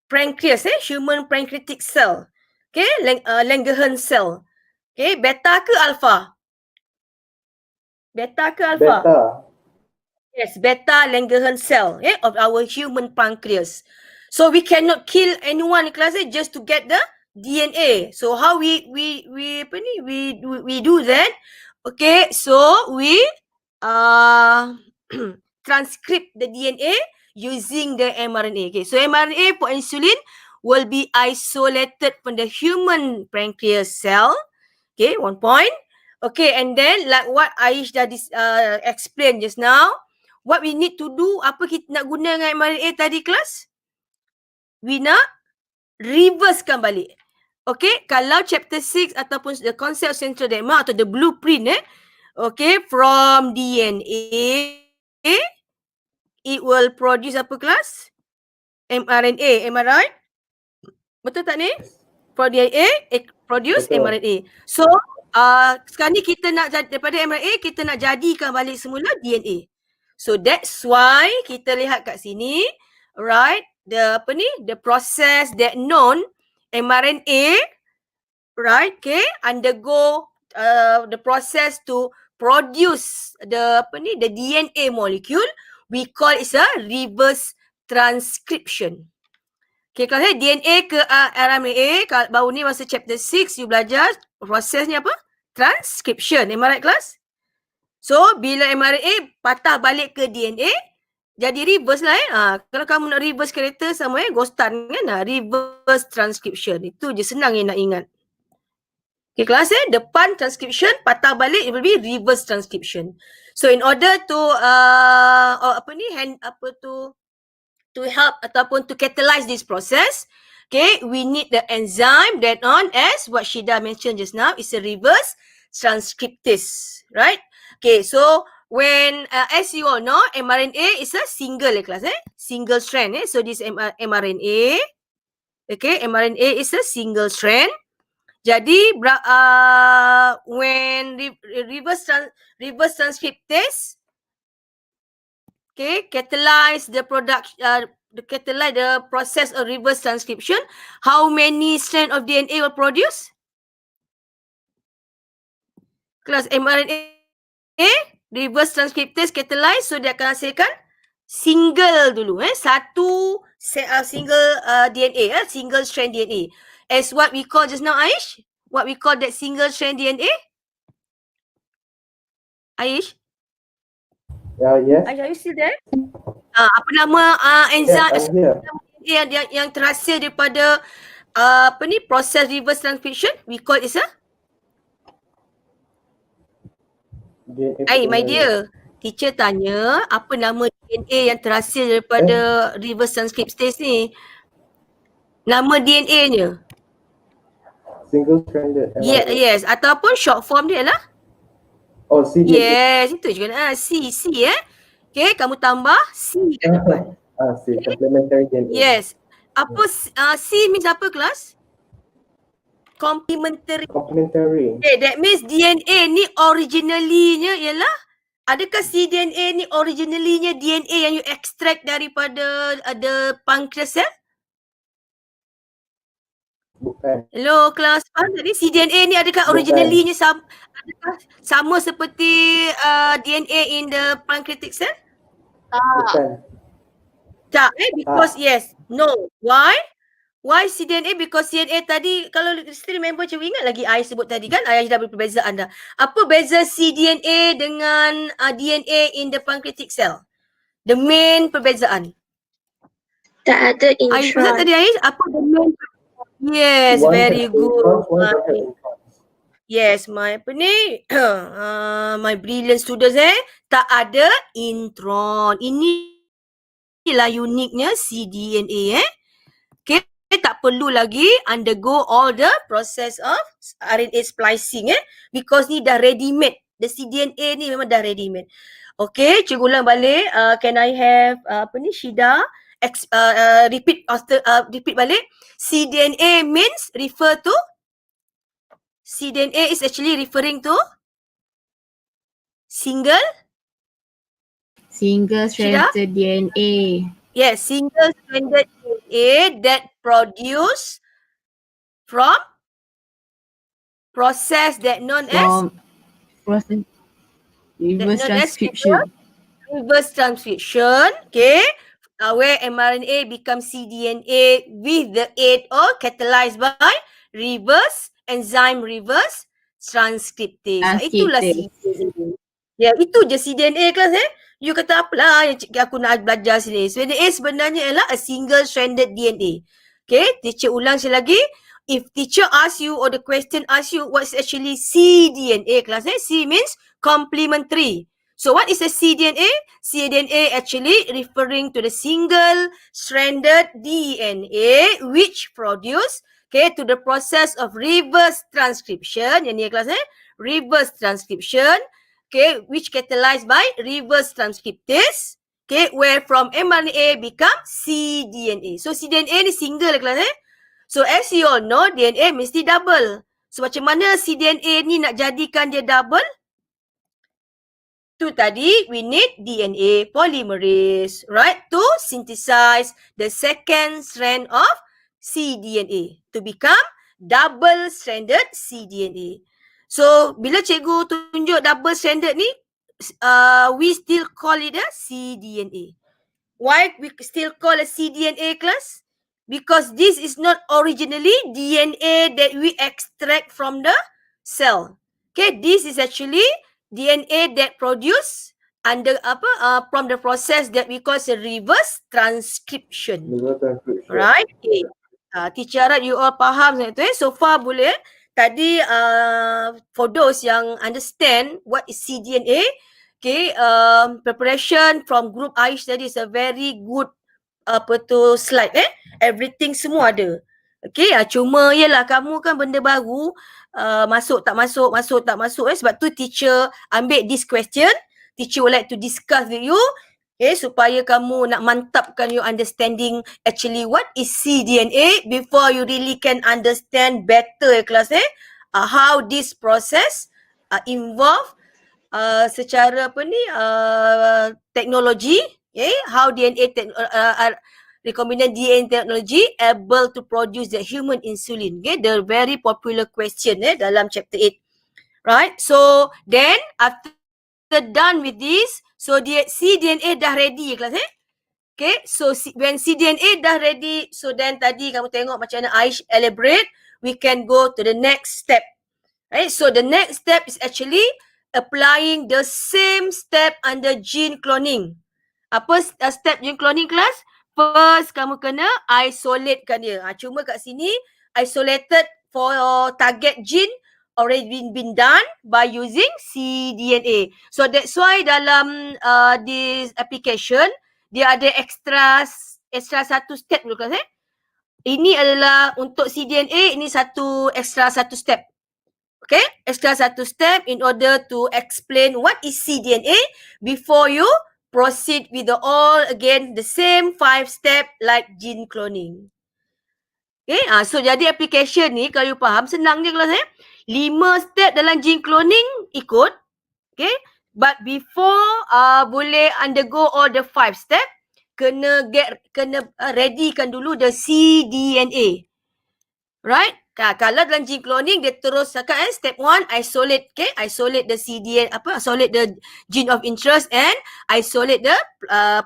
Speaker 3: pancreas, human pancreatic cell. Okay, Langerhans cell. Okay, beta ke alpha? Beta ke alpha?
Speaker 2: Beta.
Speaker 3: Yes, beta Langerhans cell of our human pancreas. So we cannot kill anyone in class just to get the DNA. So how we do that? Okay, so we transcript the DNA using the mRNA. Okay, so mRNA for insulin will be isolated from the human pancreas cell. Okay, 1 point. Okay, and then like what Aish dah explain just now, what we need to do, apa kita nak guna dengan mRNA tadi kelas? We nak reversekan balik. Okay, kalau chapter 6 ataupun the concept of central dogma atau the blueprint okay, from DNA, it will produce apa kelas? mRNA, am I right? Betul tak ni? From DNA, it produce
Speaker 2: Betul.
Speaker 3: mRNA. So, sekarang ni kita nak daripada mRNA, kita nak jadikan balik semula DNA. So, that's why kita lihat kat sini, right, the process that known mRNA, right, okay, undergo the process to produce the DNA molecule, we call it a reverse transcription. Okay, kalau DNA ke RNA, baru ni masa chapter 6 you belajar prosesnya apa? Transcription. Am I right, class? So, bila mRNA patah balik ke DNA, jadi reverse lah kalau kamu nak reverse kereta sama ghostan kan reverse transcription. Itu je, senang nak ingat. Okay, kelas depan transcription, patah balik, it will be reverse transcription. So, in order to to help ataupun to catalyze this process, okay, we need the enzyme that known as what Shida mentioned just now is a reverse transcriptase, right? Okay, so when as you all know, mRNA is a single class, single strand. So this mRNA, okay, mRNA is a single strand. Jadi when reverse transcriptase, okay, catalyze the process of reverse transcription, how many strand of DNA will produce? Kelas mRNA, reverse transcriptase catalyze, so dia akan hasilkan single dulu, satu single DNA, single strand DNA. As what we call just now, Aish? What we call that single strand DNA? Aish?
Speaker 2: Yes.
Speaker 3: Aish, are you still there? Apa nama enzyme yang terhasil daripada proses reverse transcription? We call it my dear, teacher tanya apa nama DNA yang terhasil daripada reverse transcriptase ni? Nama DNA-nya?
Speaker 2: Single stranded.
Speaker 3: Yes, ataupun short form dia lah.
Speaker 2: Oh, C.
Speaker 3: Yes, itu juga. C, okay, kamu tambah C kat depan.
Speaker 2: C, complementary DNA.
Speaker 3: Yes. Apa C means apa kelas? Complementary. Okay, that means DNA ni originally-nya ialah, adakah cDNA ni originally-nya DNA yang you extract daripada the pancreas cell?
Speaker 2: Bukan.
Speaker 3: Hello kelas, tadi cDNA ni adakah originally-nya sama seperti DNA in the pancreatic cell?
Speaker 2: Bukan.
Speaker 3: Tak, because yes. No. Why? Why cDNA? Because cDNA tadi, kalau still remember, cikgu ingat lagi I sebut tadi kan, I dah perbezaan dah. Apa beza cDNA dengan DNA in the pancreatic cell? The main perbezaan.
Speaker 6: Tak ada intron.
Speaker 3: Tadi Aish, apa the main? Yes, very good. Yes, my my brilliant students tak ada intron. Inilah uniknya cDNA Okay, tak perlu lagi undergo all the process of RNA splicing because ni dah ready made. The cDNA ni memang dah ready made. Okay, cikgu ulang balik. Can I have Shida repeat balik. cDNA means refer to, cDNA is actually referring to single
Speaker 4: stranded DNA.
Speaker 3: Yes, single stranded DNA that produce from process that known as
Speaker 4: reverse transcription.
Speaker 3: Reverse transcription, okay, where mRNA becomes cDNA with the aid or catalyzed by enzyme reverse transcriptase. Itulah cDNA. Ya, itu je cDNA kelas You kata apalah yang aku nak belajar sini. DNA sebenarnya ialah a single stranded DNA. Okay, teacher ulang sekali lagi. if teacher asks you or the question asks you what's actually cDNA class, C means complementary. So what is a cDNA? cDNA actually referring to the single stranded DNA which produce to the process of reverse transcription. Yang ni kelas reverse transcription, which catalyzed by reverse transcriptase, where from mRNA become cDNA. So cDNA ni single kelas So as you all know, DNA mesti double. So macam mana cDNA ni nak jadikan dia double? Tu tadi, we need DNA polymerase, right, to synthesize the second strand of cDNA to become double-stranded cDNA. So, bila cikgu tunjuk double-stranded ni, we still call it a cDNA. Why we still call a cDNA class? Because this is not originally DNA that we extract from the cell. This is actually DNA that produced under from the process that we call a reverse transcription. Right? Teacher harap you all faham sangat tu So far boleh. Tadi for those yang understand what is cDNA, preparation from group Aish tadi is a very good slide Everything semua ada. Cuma yelah kamu kan benda baru, masuk tak masuk sebab tu teacher ambil this question, teacher would like to discuss with you supaya kamu nak mantapkan your understanding actually what is cDNA before you really can understand better kelas how this process involve secara teknologi, how DNA recombinant DNA technology able to produce the human insulin. The very popular question dalam chapter 8. Right? So then after done with this, so cDNA dah ready kelas so when cDNA dah ready, so then tadi kamu tengok macam mana Aish elaborate, we can go to the next step. Right? So the next step is actually applying the same step under gene cloning. Apa step gene cloning class? First, kamu kena isolatekan dia. Cuma kat sini, isolated for target gene already been done by using cDNA. So that's why dalam this application, dia ada extra satu step dulu kelas Ini adalah untuk cDNA, ini extra satu step. Extra satu step in order to explain what is cDNA before you proceed with the same 5 step like gene cloning. So jadi application ni kalau you faham senang je kelas 5 step dalam gene cloning ikut. But before boleh undergo all the 5 step, kena readykan dulu the cDNA. Right? Kalau dalam gene cloning dia terus cakap step 1 isolate isolate the cDNA isolate the gene of interest and isolate the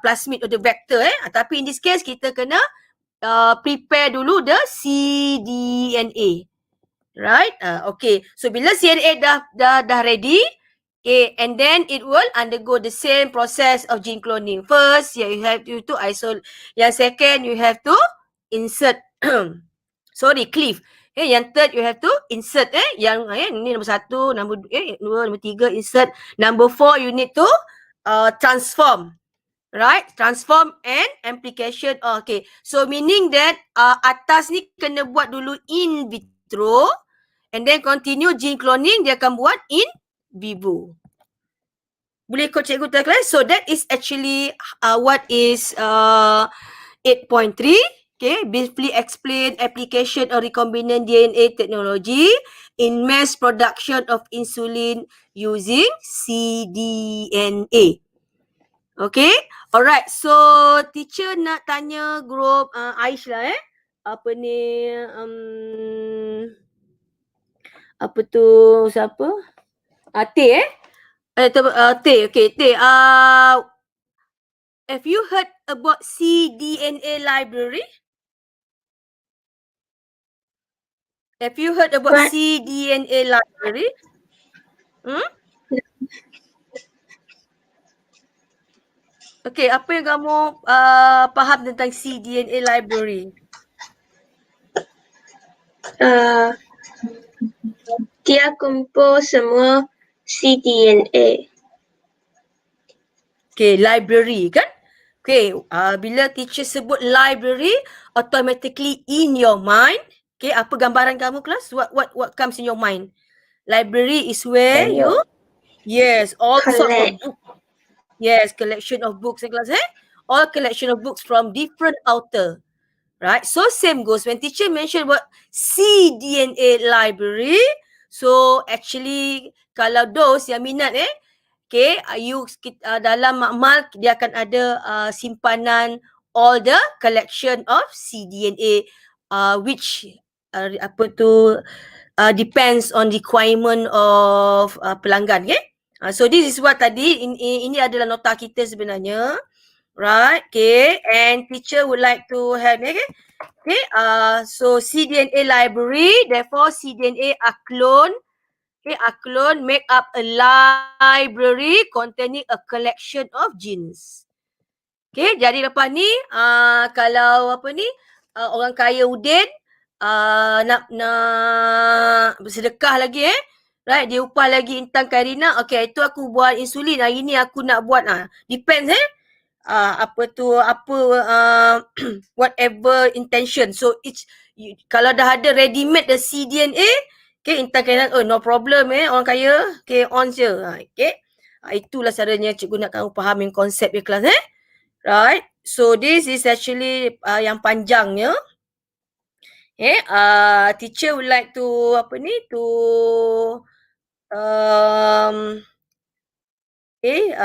Speaker 3: plasmid or the vector tapi in this case kita kena prepare dulu the cDNA. Right? So bila cDNA dah ready, and then it will undergo the same process of gene cloning. First, you have to isolate. Yang second, you have to insert cleave. Yang third, you have to insert. Yang ni nombor 1, nombor 2, nombor 3, insert. Number 4, you need to transform. Right? Transform and amplification. So meaning that atas ni kena buat dulu in vitro and then continue gene cloning dia akan buat in vivo. Boleh ikut cikgu kelas? So that is actually what is 8.3. Briefly explain application of recombinant DNA technology in mass production of insulin using cDNA. Alright. So teacher nak tanya group Aish lah apa ni apa tu siapa? T T. Have you heard about cDNA library? Have you heard about cDNA library? Apa yang kamu faham tentang cDNA library?
Speaker 6: Dia kumpul semua cDNA.
Speaker 3: Okay, library kan? Okay, bila teacher sebut library, automatically in your mind, okay, apa gambaran kamu kelas? What comes in your mind? Library is where you, yes, all sorts of
Speaker 6: Collect.
Speaker 3: books. Yes, collection of books in class, all collection of books from different author. Right? So same goes when teacher mention what cDNA library. So actually kalau those yang minat okay, dalam makmal dia akan ada simpanan all the collection of cDNA which depends on requirement of pelanggan, okay? So this is what tadi ini adalah nota kita sebenarnya. Right, okay, and teacher would like to have, okay, so cDNA library, therefore cDNA are clone, okay, are clone make up a library containing a collection of genes. Okay, jadi lepas ni, kalau orang kaya Udin, nak bersedekah lagi right, dia upah lagi Intan Karina, okay, itu aku buat insulin, hari ni aku nak buat, depends whatever intention. So kalau dah ada ready made the cDNA, okay, Intan Karina, no problem orang kaya, okay, on je, okay. Itulah caranya cikgu nak kamu fahamin konsep di kelas right. So this is actually yang panjangnya. Okay, teacher would like to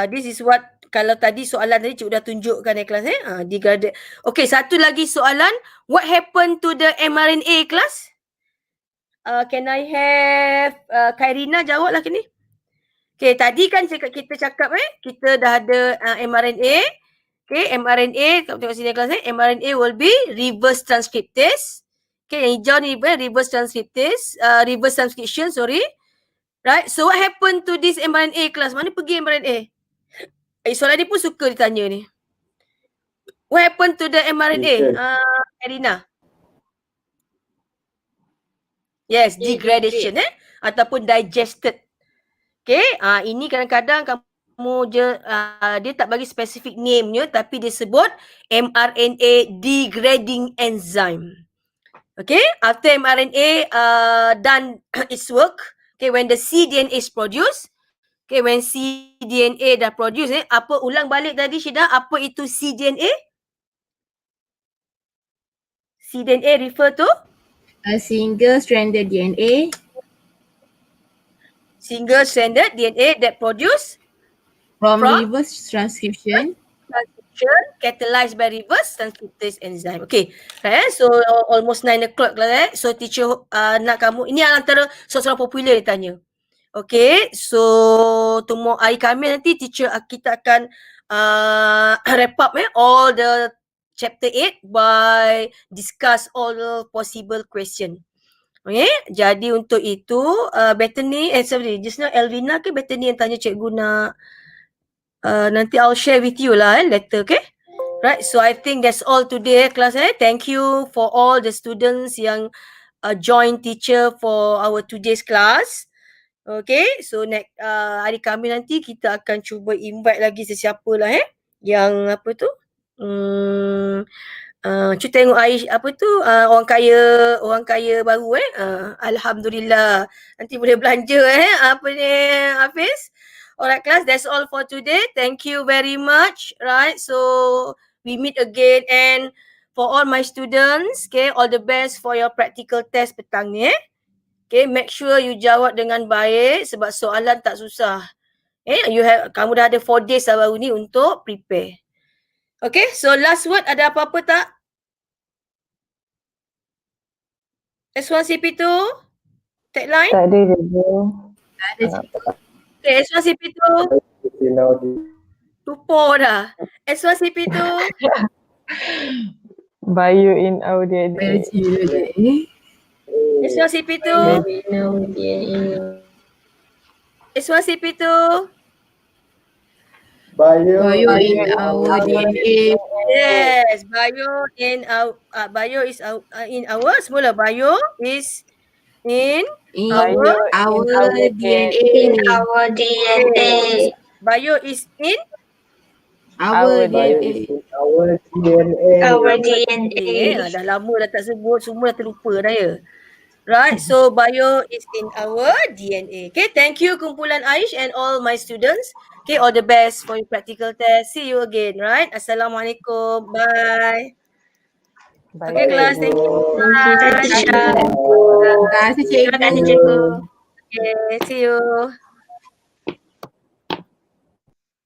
Speaker 3: this is what, kalau tadi soalan tadi cikgu dah tunjukkan kelas degraded. Okay, satu lagi soalan, what happened to the mRNA kelas? Can I have Kairina jawab lah ni. Okay, tadi kan kita cakap kita dah ada mRNA. Okay, mRNA, kalau tengok sini kelas mRNA will be reverse transcriptase. Okay, yang hijau ni reverse transcriptase, reverse transcription, sorry. Right, so what happened to this mRNA kelas? Mana pergi mRNA? Soalan ni pun suka ditanya ni. What happened to the mRNA? Karina. Yes, degradation ataupun digested. Okay, ini kadang-kadang kamu dia tak bagi specific name-nya tapi dia sebut mRNA degrading enzyme. Okay, after mRNA done its work, okay, when the cDNA is produced, okay, when cDNA dah produce apa ulang balik tadi Syida, apa itu cDNA? cDNA refer to?
Speaker 4: A single stranded DNA.
Speaker 3: Single stranded DNA that produce
Speaker 4: From reverse transcription.
Speaker 3: Catalyzed by reverse transcriptase enzyme. Okay, so almost 9 o'clock lah So teacher nak kamu, ini antara soalan popular dia tanya. Okay, so tomorrow hari Khamis nanti teacher kita akan wrap up all the chapter 8 by discuss all the possible question. Okay, jadi untuk itu Bethany, just now Elvina ke Bethany yang tanya cikgu nak nanti I'll share with you lah later, okay? Right, so I think that's all today class. Thank you for all the students yang join teacher for our today's class. Okay, so next hari Khamis nanti kita akan cuba invite lagi sesiapa lah yang cuba tengok orang kaya baru alhamdulillah nanti boleh belanja Hafiz. Alright class, that's all for today. Thank you very much. Right, so we meet again, and for all my students, okay, all the best for your practical test petang ni. Okay, make sure you jawab dengan baik sebab soalan tak susah. Kamu dah ada 4 days baru ni untuk prepare. Okay, so last word, ada apa-apa tak? S1CP2? Tagline?
Speaker 7: Tak ada review.
Speaker 3: Okay, S1CP2. Lupa dah. S1CP2.
Speaker 7: Bio in audio.
Speaker 3: S1CP2. S1CP2.
Speaker 2: Bio
Speaker 4: Bio
Speaker 2: is
Speaker 4: in our DNA.
Speaker 3: Yes, bio is in our semula bio is in
Speaker 4: In
Speaker 3: our
Speaker 4: our DNA.
Speaker 6: In our
Speaker 3: yes.
Speaker 6: DNA.
Speaker 3: Bio is in
Speaker 4: Our
Speaker 2: Bio is
Speaker 4: DNA.
Speaker 2: in our DNA.
Speaker 6: Our
Speaker 3: DNA.
Speaker 6: DNA.
Speaker 3: Dah lama dah tak sebut, semua dah terlupa dah ya. Right, so bio is in our DNA. Okay, thank you kumpulan Aish and all my students. Okay, all the best for your practical test. See you again, right? Assalamualaikum. Bye.
Speaker 7: Bye,
Speaker 3: Okay, class. Thank you.
Speaker 4: Thank you.
Speaker 3: Bye.
Speaker 6: Terima kasih,
Speaker 4: Terima kasih
Speaker 6: Terima
Speaker 4: cikgu.
Speaker 6: kasih, cikgu.
Speaker 3: Okay, see you.